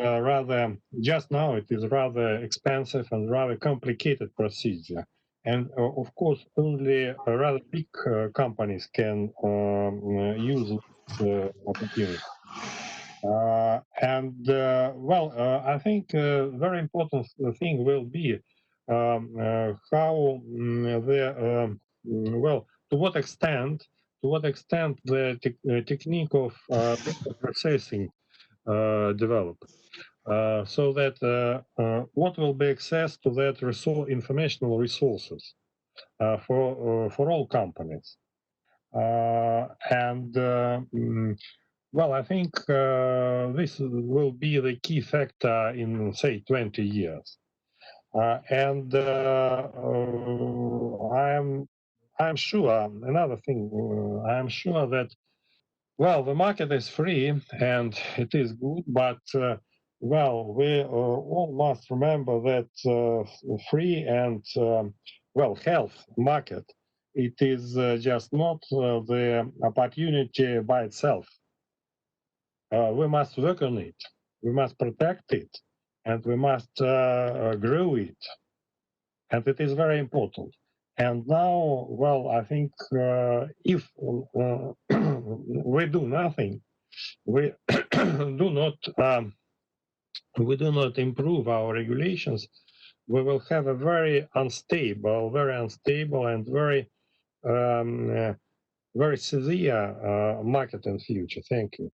just now it is rather expensive and rather complicated procedure. And of course, only rather big companies can use this opportunity. I think very important thing will be how to what extent the technique of processing develop, so that what will be access to that informational resources for all companies. I think this will be the key factor in, say, 20 years. I'm sure, another thing, I'm sure that, the market is free and it is good, but, we all must remember that free and, health market, it is just not the opportunity by itself. We must work on it, we must protect it, and we must grow it. And it is very important. And now, I think if we do nothing, we do not improve our regulations, we will have a very unstable and very severe market in the future. Thank you.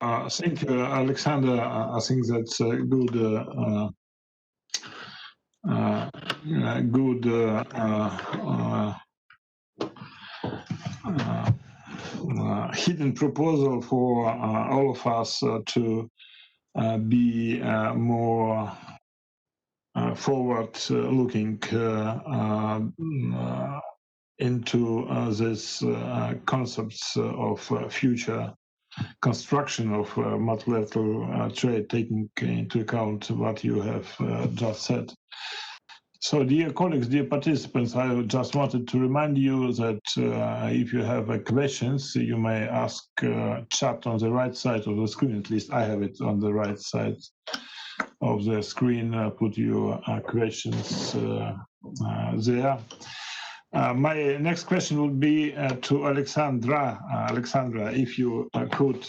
Thank you, Alexander. I think that's a good hidden proposal for all of us to be more forward-looking into this concepts of future construction of multilateral trade, taking into account what you have just said. So, dear colleagues, dear participants, I just wanted to remind you that if you have questions, you may ask chat on the right side of the screen. At least I have it on the right side of the screen. Put your questions there. My next question would be to Alexandra. Alexandra, if you could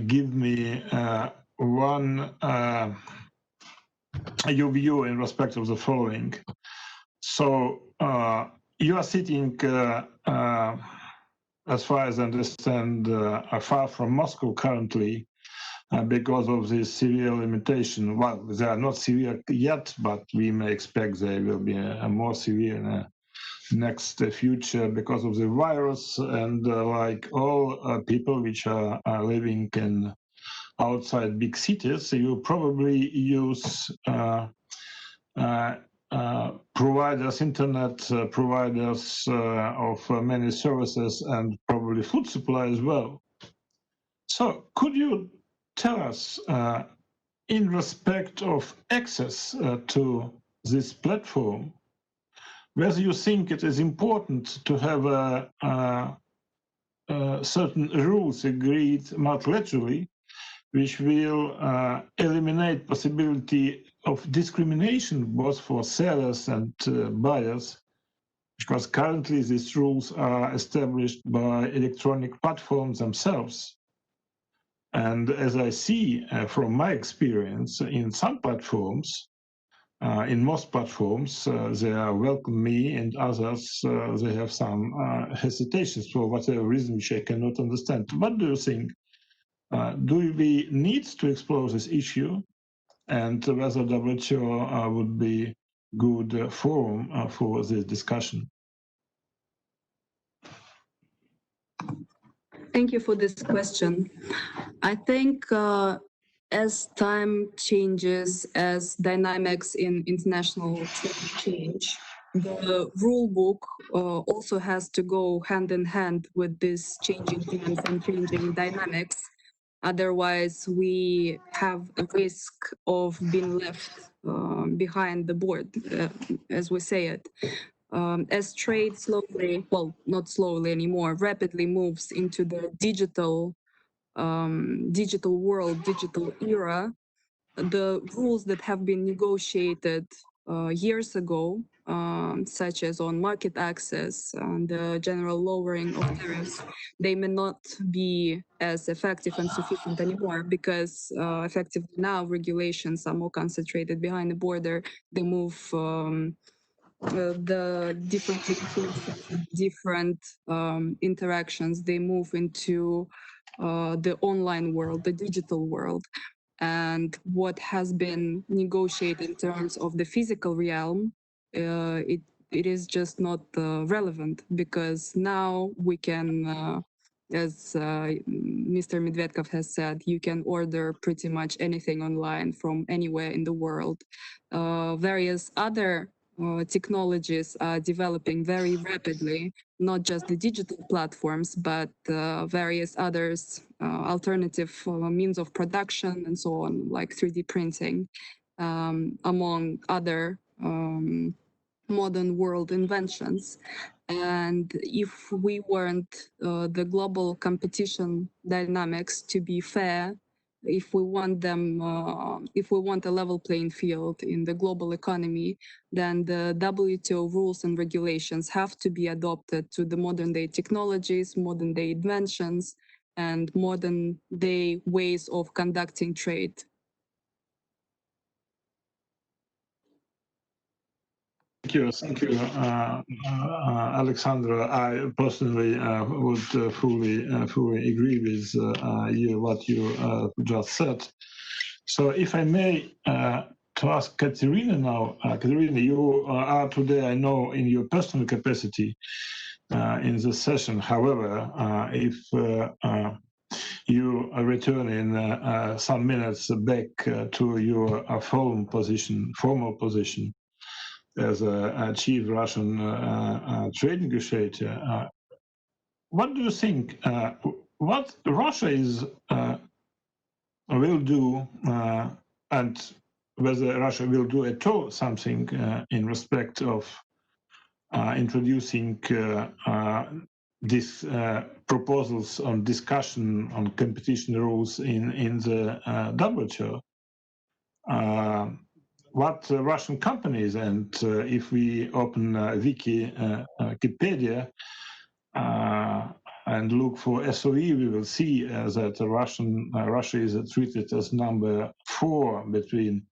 give me one your view in respect of the following. So you are sitting, as far as I understand, far from Moscow currently because of this severe limitation. Well, they are not severe yet, but we may expect they will be more severe in the next future because of the virus. And like all people which are living in outside big cities, you probably use providers, internet providers of many services, and probably food supply as well. So could you tell us in respect of access to this platform, whether you think it is important to have certain rules agreed multilaterally, which will eliminate possibility of discrimination both for sellers and buyers, because currently these rules are established by electronic platforms themselves. And as I see from my experience in some platforms, in most platforms, they welcome me, and others, they have some hesitations for whatever reason which I cannot understand. What do you think? Do we need to explore this issue, and whether WTO would be good forum for this discussion? Thank you for this question. I think as time changes, as dynamics in international trade change, the rule book also has to go hand in hand with this changing trends and changing dynamics. Otherwise, we have a risk of being left behind the board, as we say it. As trade slowly, well, not slowly anymore, rapidly moves into the digital world, digital era, the rules that have been negotiated years ago, such as on market access and the general lowering of tariffs, they may not be as effective and sufficient anymore, because effectively now regulations are more concentrated behind the border. They move the different interactions, they move into the online world, the digital world. And what has been negotiated in terms of the physical realm, it is just not relevant, because now we can, as Mr. Medvedkov has said, you can order pretty much anything online from anywhere in the world. Various other technologies are developing very rapidly, not just the digital platforms, but various others, alternative means of production and so on, like 3D printing, among other modern world inventions. And if we want the global competition dynamics to be fair, if we want them, if we want a level playing field in the global economy, then the WTO rules and regulations have to be adopted to the modern day technologies, modern day inventions, and modern day ways of conducting trade. Thank you, Alexandra. I personally would fully agree with what you just said. So, if I may to ask Katerina now. Katerina, you are today, I know, in your personal capacity in the session. However, if you return in some minutes back to your formal position as a chief Russian trade negotiator, what do you think? What Russia will do, and whether Russia will do at all something in respect of introducing these proposals on discussion on competition rules in the WTO? What Russian companies, and if we open Wikipedia and look for SOE, we will see that Russia is treated as number 4 between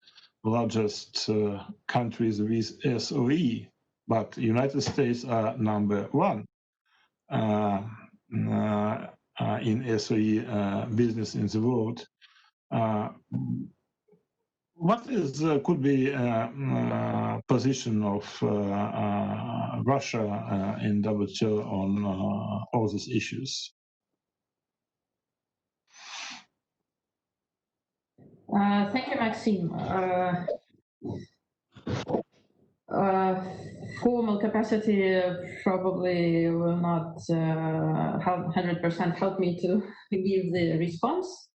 largest countries with SOE, but United States are number 1 in SOE business in the world. What could be position of Russia in WTO on all these issues? Thank you, Maxim. Formal capacity probably will not 100% help me to give the response.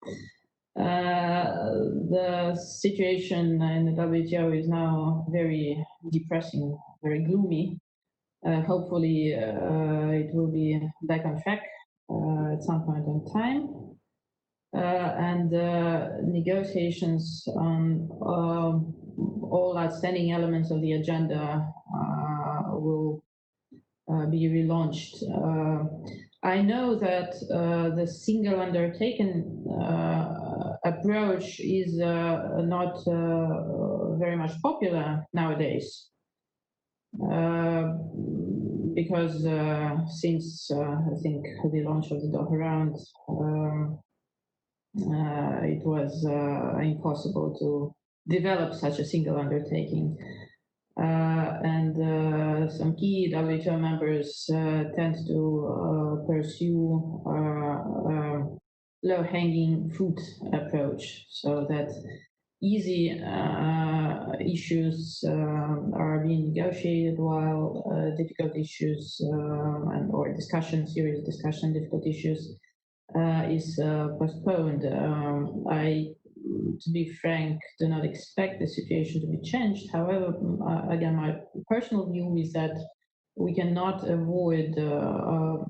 The situation in the WTO is now very depressing, very gloomy. Hopefully, it will be back on track at some point in time. And negotiations on all outstanding elements of the agenda will be relaunched. I know that the single undertaken approach is not very much popular nowadays, because since I think the launch of the Doha round, it was impossible to develop such a single undertaking. And some key WTO members tend to pursue low-hanging fruit approach, so that easy issues are being negotiated, while difficult issues or serious discussion, difficult issues is postponed. To be frank, do not expect the situation to be changed. However, again, my personal view is that we cannot avoid a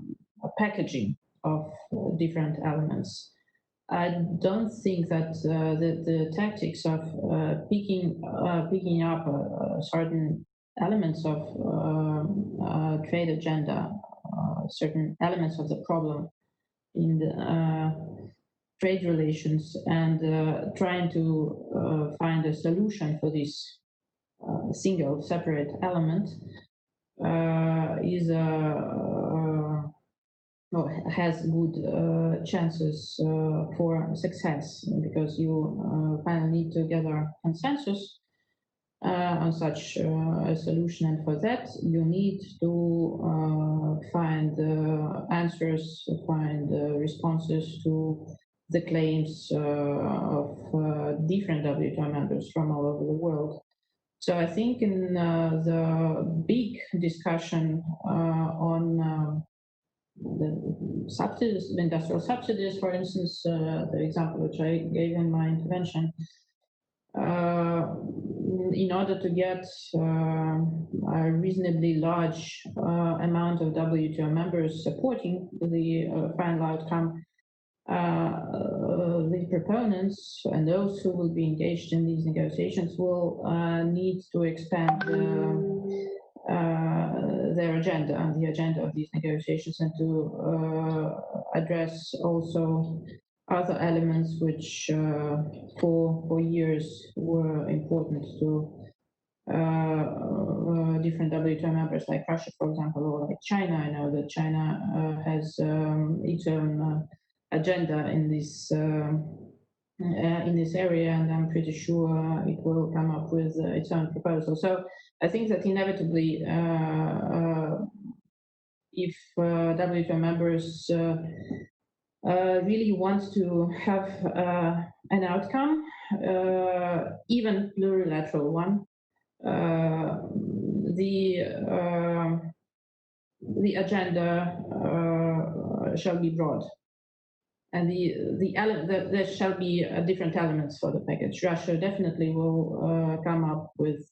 packaging of different elements. I don't think that the tactics of picking up certain elements of trade agenda, certain elements of the problem in the trade relations, and trying to find a solution for this single separate element has good chances for success, because you finally need to gather consensus on such a solution, and for that you need to find answers, find responses to the claims of different WTO members from all over the world. So I think in the big discussion on the subsidies, the industrial subsidies, for instance, the example which I gave in my intervention, in order to get a reasonably large amount of WTO members supporting the final outcome, the proponents and those who will be engaged in these negotiations will need to expand their agenda and the agenda of these negotiations, and to address also other elements which for years were important to different WTO members, like Russia, for example, or like China. I know that China has its own agenda in this in this area, and I'm pretty sure it will come up with its own proposal. So I think that inevitably, if WTO members really want to have an outcome, even plurilateral one, the agenda shall be broad, and there shall be different elements for the package. Russia definitely will come up with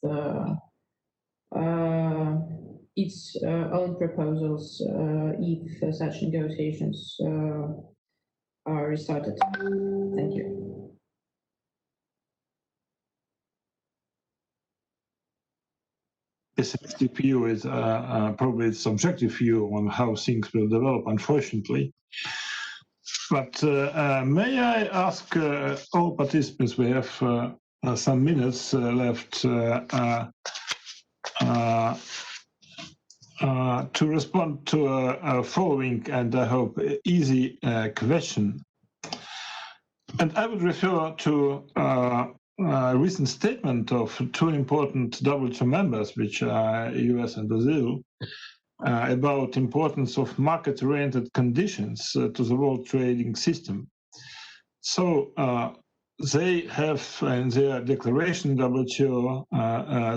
its own proposals if such negotiations are restarted. Thank you. The subjective view is probably a subjective view on how things will develop, unfortunately. But may I ask all participants, we have some minutes left, to respond to a following and I hope easy question. And I would refer to a recent statement of two important WTO members, which are US and Brazil, about importance of market-oriented conditions to the world trading system. So they have in their declaration, WTO,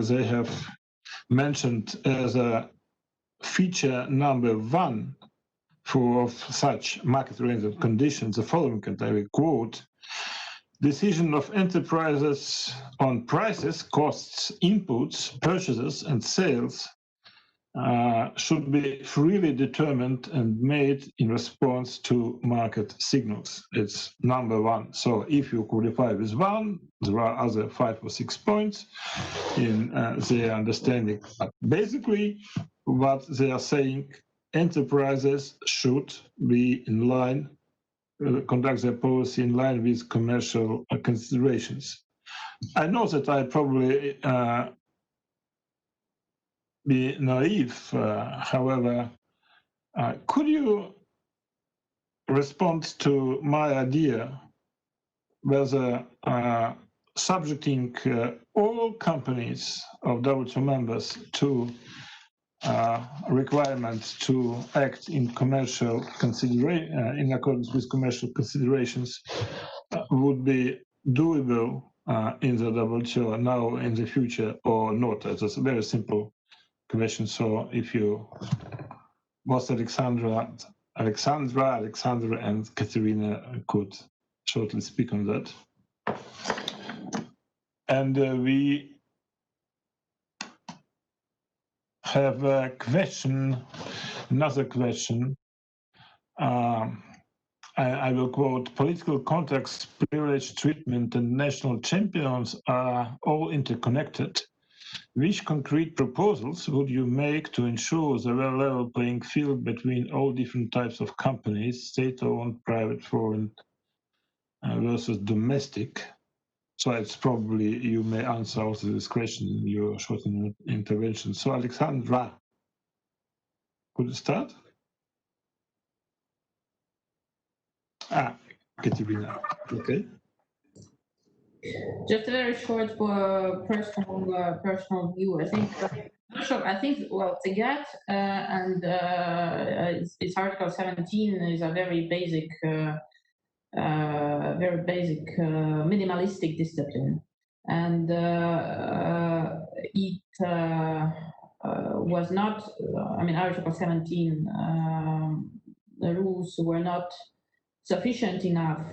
they have mentioned as a feature number one for such market-oriented conditions the following, and I will quote: decision of enterprises on prices, costs, inputs, purchases, and sales should be freely determined and made in response to market signals. It's number one. So if you qualify with one, there are other 5 or 6 points in their understanding. But basically, what they are saying, enterprises should be in line, conduct their policy in line with commercial considerations. I know that I probably be naive, however, could you respond to my idea whether subjecting all companies of WTO members to requirements to act in commercial consideration, in accordance with commercial considerations, would be doable in the WTO now, in the future, or not? That's a very simple question. So if you, both Alexandra, and Katerina could shortly speak on that. And we have a question, another question. I will quote: political context, privilege, treatment, and national champions are all interconnected. Which concrete proposals would you make to ensure the level playing field between all different types of companies, state-owned, private, foreign, versus domestic? So it's probably, you may answer also this question in your short intervention. So Alexandra, could you start? Katerina, okay. Just a very short personal view. I think well, the GATT and its Article 17 is a very basic minimalistic discipline, and it was not. I mean, Article 17 the rules were not sufficient enough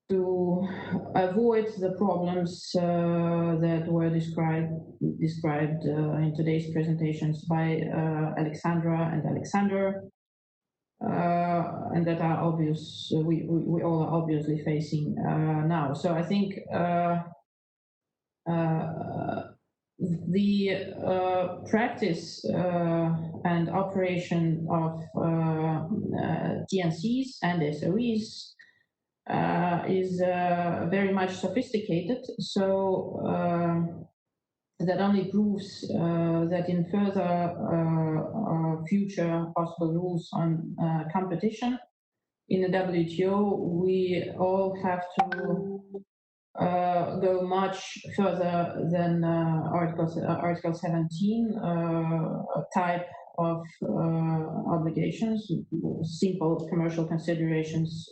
to avoid the problems that were described in today's presentations by Alexandra and Alexander, and that are obvious. We all are obviously facing now. So I think the practice and operation of TNCs and SOEs is very much sophisticated, so that only proves that in further future possible rules on competition, in the WTO, we all have to go much further than Article 17 type of obligations, simple commercial considerations,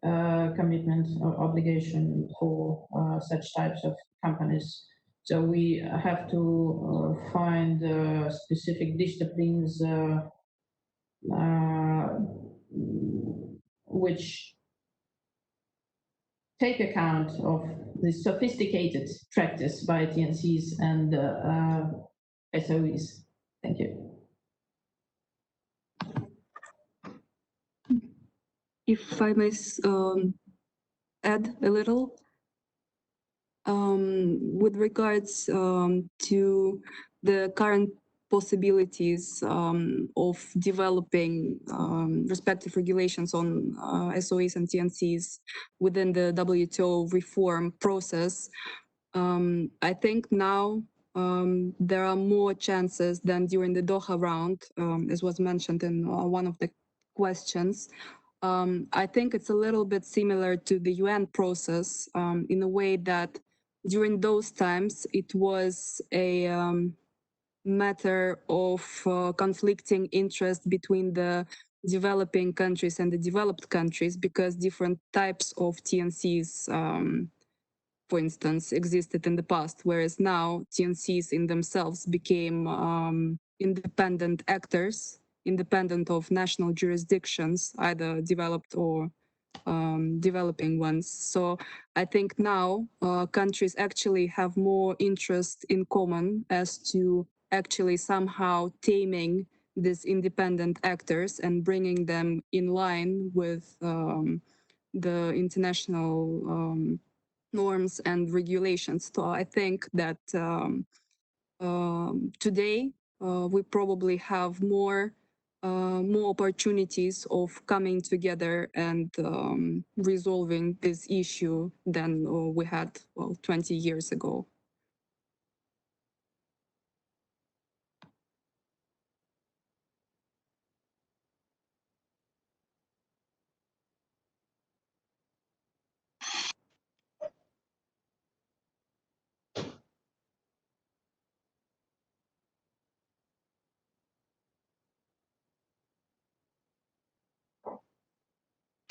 commitment or obligation for such types of companies. So we have to find specific disciplines which take account of the sophisticated practice by TNCs and SOEs. Thank you. If I may add a little, with regards to the current possibilities of developing respective regulations on SOEs and TNCs within the WTO reform process, I think now there are more chances than during the Doha round, as was mentioned in one of the questions. I think it's a little bit similar to the UN process in a way that during those times it was a matter of conflicting interest between the developing countries and the developed countries, because different types of TNCs, for instance, existed in the past, whereas now TNCs in themselves became independent actors, independent of national jurisdictions, either developed or developing ones. So I think now countries actually have more interest in common as to actually somehow taming these independent actors and bringing them in line with the international norms and regulations. So I think that today we probably have more opportunities of coming together and resolving this issue than we had 20 years ago.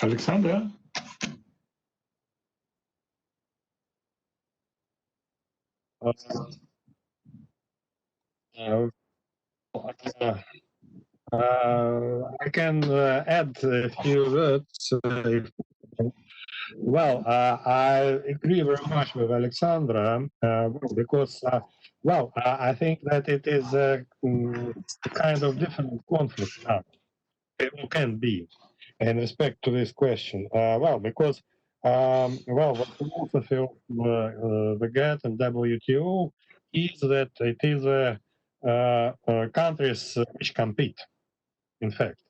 Alexander? I can add a few words. Well, I agree very much with Alexandra because, I think that it is a kind of different conflict now. It can be in respect to this question. Because the philosophy of the GATT and WTO is that it is countries which compete. In fact,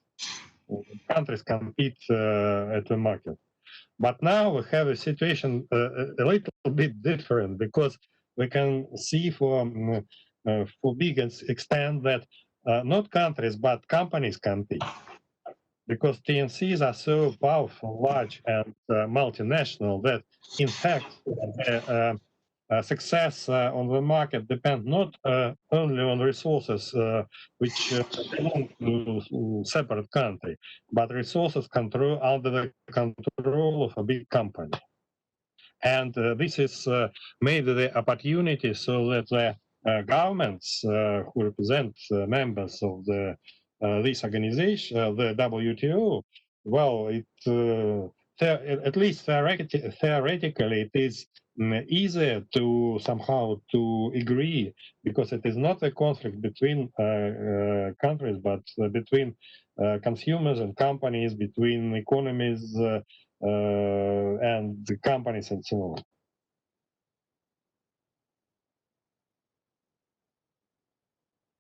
countries compete at the market. But now we have a situation a little bit different, because we can see for big extent that not countries but companies compete, because TNCs are so powerful, large, and multinational that, in fact, success on the market depends not only on resources which belong to separate country, but resources under the control of a big company. And this is made the opportunity so that the governments who represent members of this organization, the WTO, at least theoretically, it is easier to somehow to agree, because it is not a conflict between countries, but between consumers and companies, between economies and the companies and so on.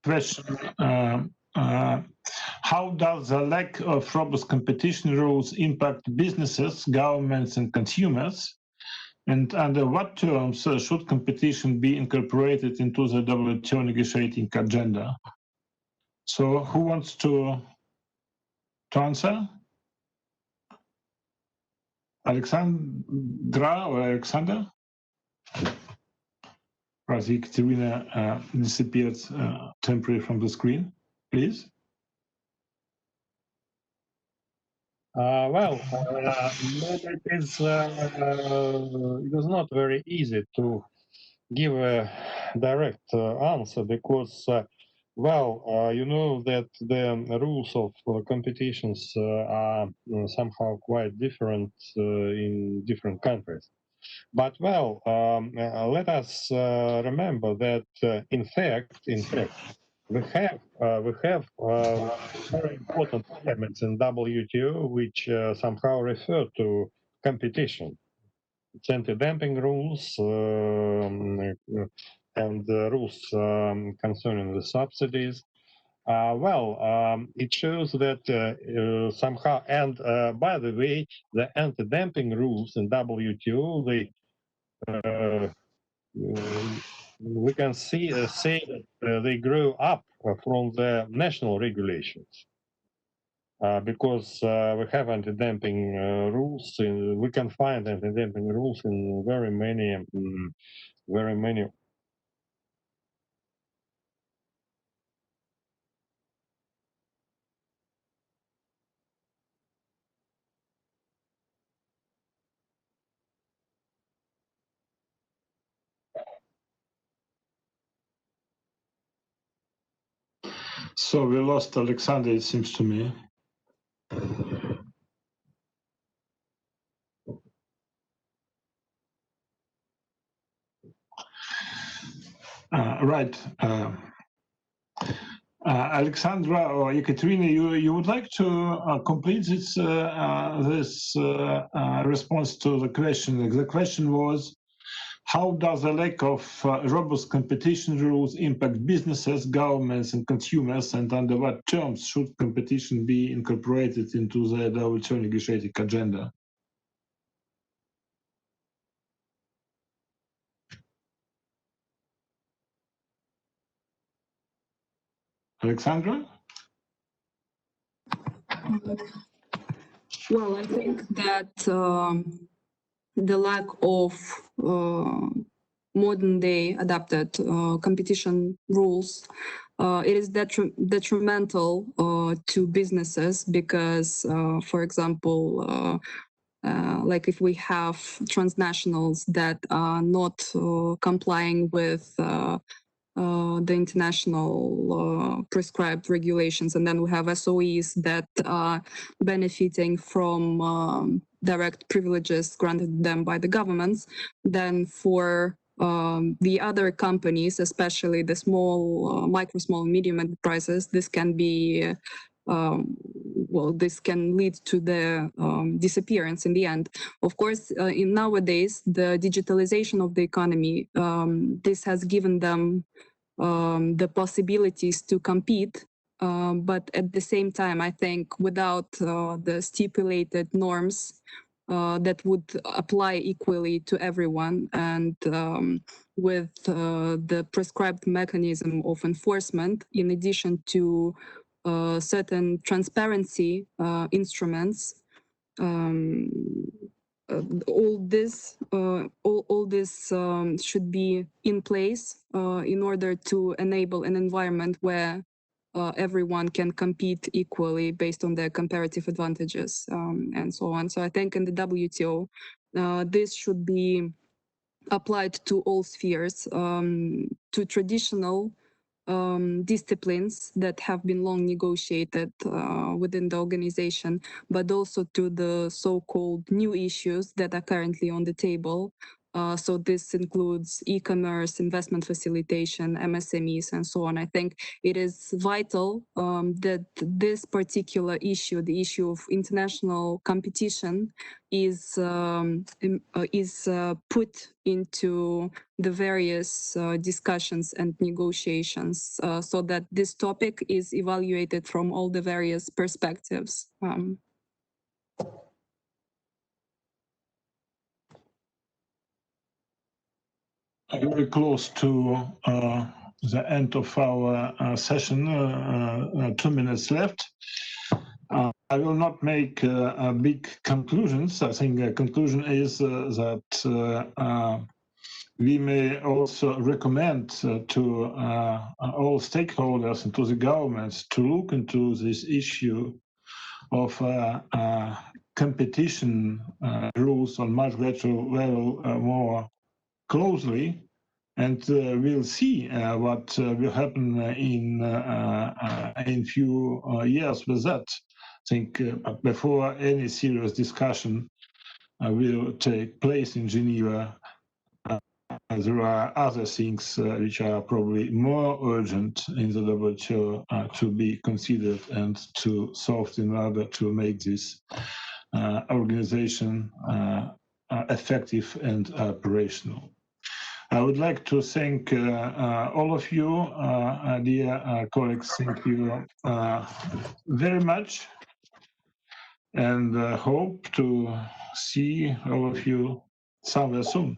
Question. How does the lack of robust competition rules impact businesses, governments, and consumers? And under what terms should competition be incorporated into the WTO negotiating agenda? So who wants to answer? Alexandra or Alexander? As Ekaterina disappeared temporarily from the screen, please. It was not very easy to give a direct answer because, you know that the rules of competitions are somehow quite different in different countries. But let us remember that in fact, we have very important elements in WTO which somehow refer to competition. It's anti-dumping rules and rules concerning the subsidies. It shows that somehow, and by the way, the anti-dumping rules in WTO, we can say that they grow up from the national regulations. Because we have anti-dumping rules, we can find anti-dumping rules in very many. So we lost Alexander, it seems to me. Right. Alexandra or Ekaterina, you would like to complete this response to the question? The question was, how does the lack of robust competition rules impact businesses, governments, and consumers, and under what terms should competition be incorporated into the WTO negotiating agenda? Alexandra? Well, I think that the lack of modern day adapted competition rules, it is detrimental to businesses because, for example, like if we have transnationals that are not complying with the international prescribed regulations, and then we have SOEs that are benefiting from direct privileges granted them by the governments, then for the other companies, especially the small, micro, small, and medium enterprises, this can be this can lead to the disappearance in the end. Of course, in nowadays, the digitalization of the economy, this has given them the possibilities to compete. But at the same time, I think without the stipulated norms that would apply equally to everyone, and with the prescribed mechanism of enforcement, in addition to certain transparency instruments, all this should be in place in order to enable an environment where everyone can compete equally based on their comparative advantages and so on. So I think in the WTO, this should be applied to all spheres, to traditional disciplines that have been long negotiated within the organization, but also to the so-called new issues that are currently on the table. So this includes e-commerce, investment facilitation, MSMEs, and so on. I think it is vital that this particular issue, the issue of international competition, is put into the various discussions and negotiations, so that this topic is evaluated from all the various perspectives. Very close to the end of our session, 2 minutes left. I will not make big conclusions. I think the conclusion is that we may also recommend to all stakeholders and to the governments to look into this issue of competition rules on multilateral level more closely, and we'll see what will happen in few years with that. I think before any serious discussion will take place in Geneva, there are other things which are probably more urgent in the WTO to be considered and to solved in order to make this organization effective and operational. I would like to thank all of you, dear colleagues. Thank you very much, and hope to see all of you somewhere soon.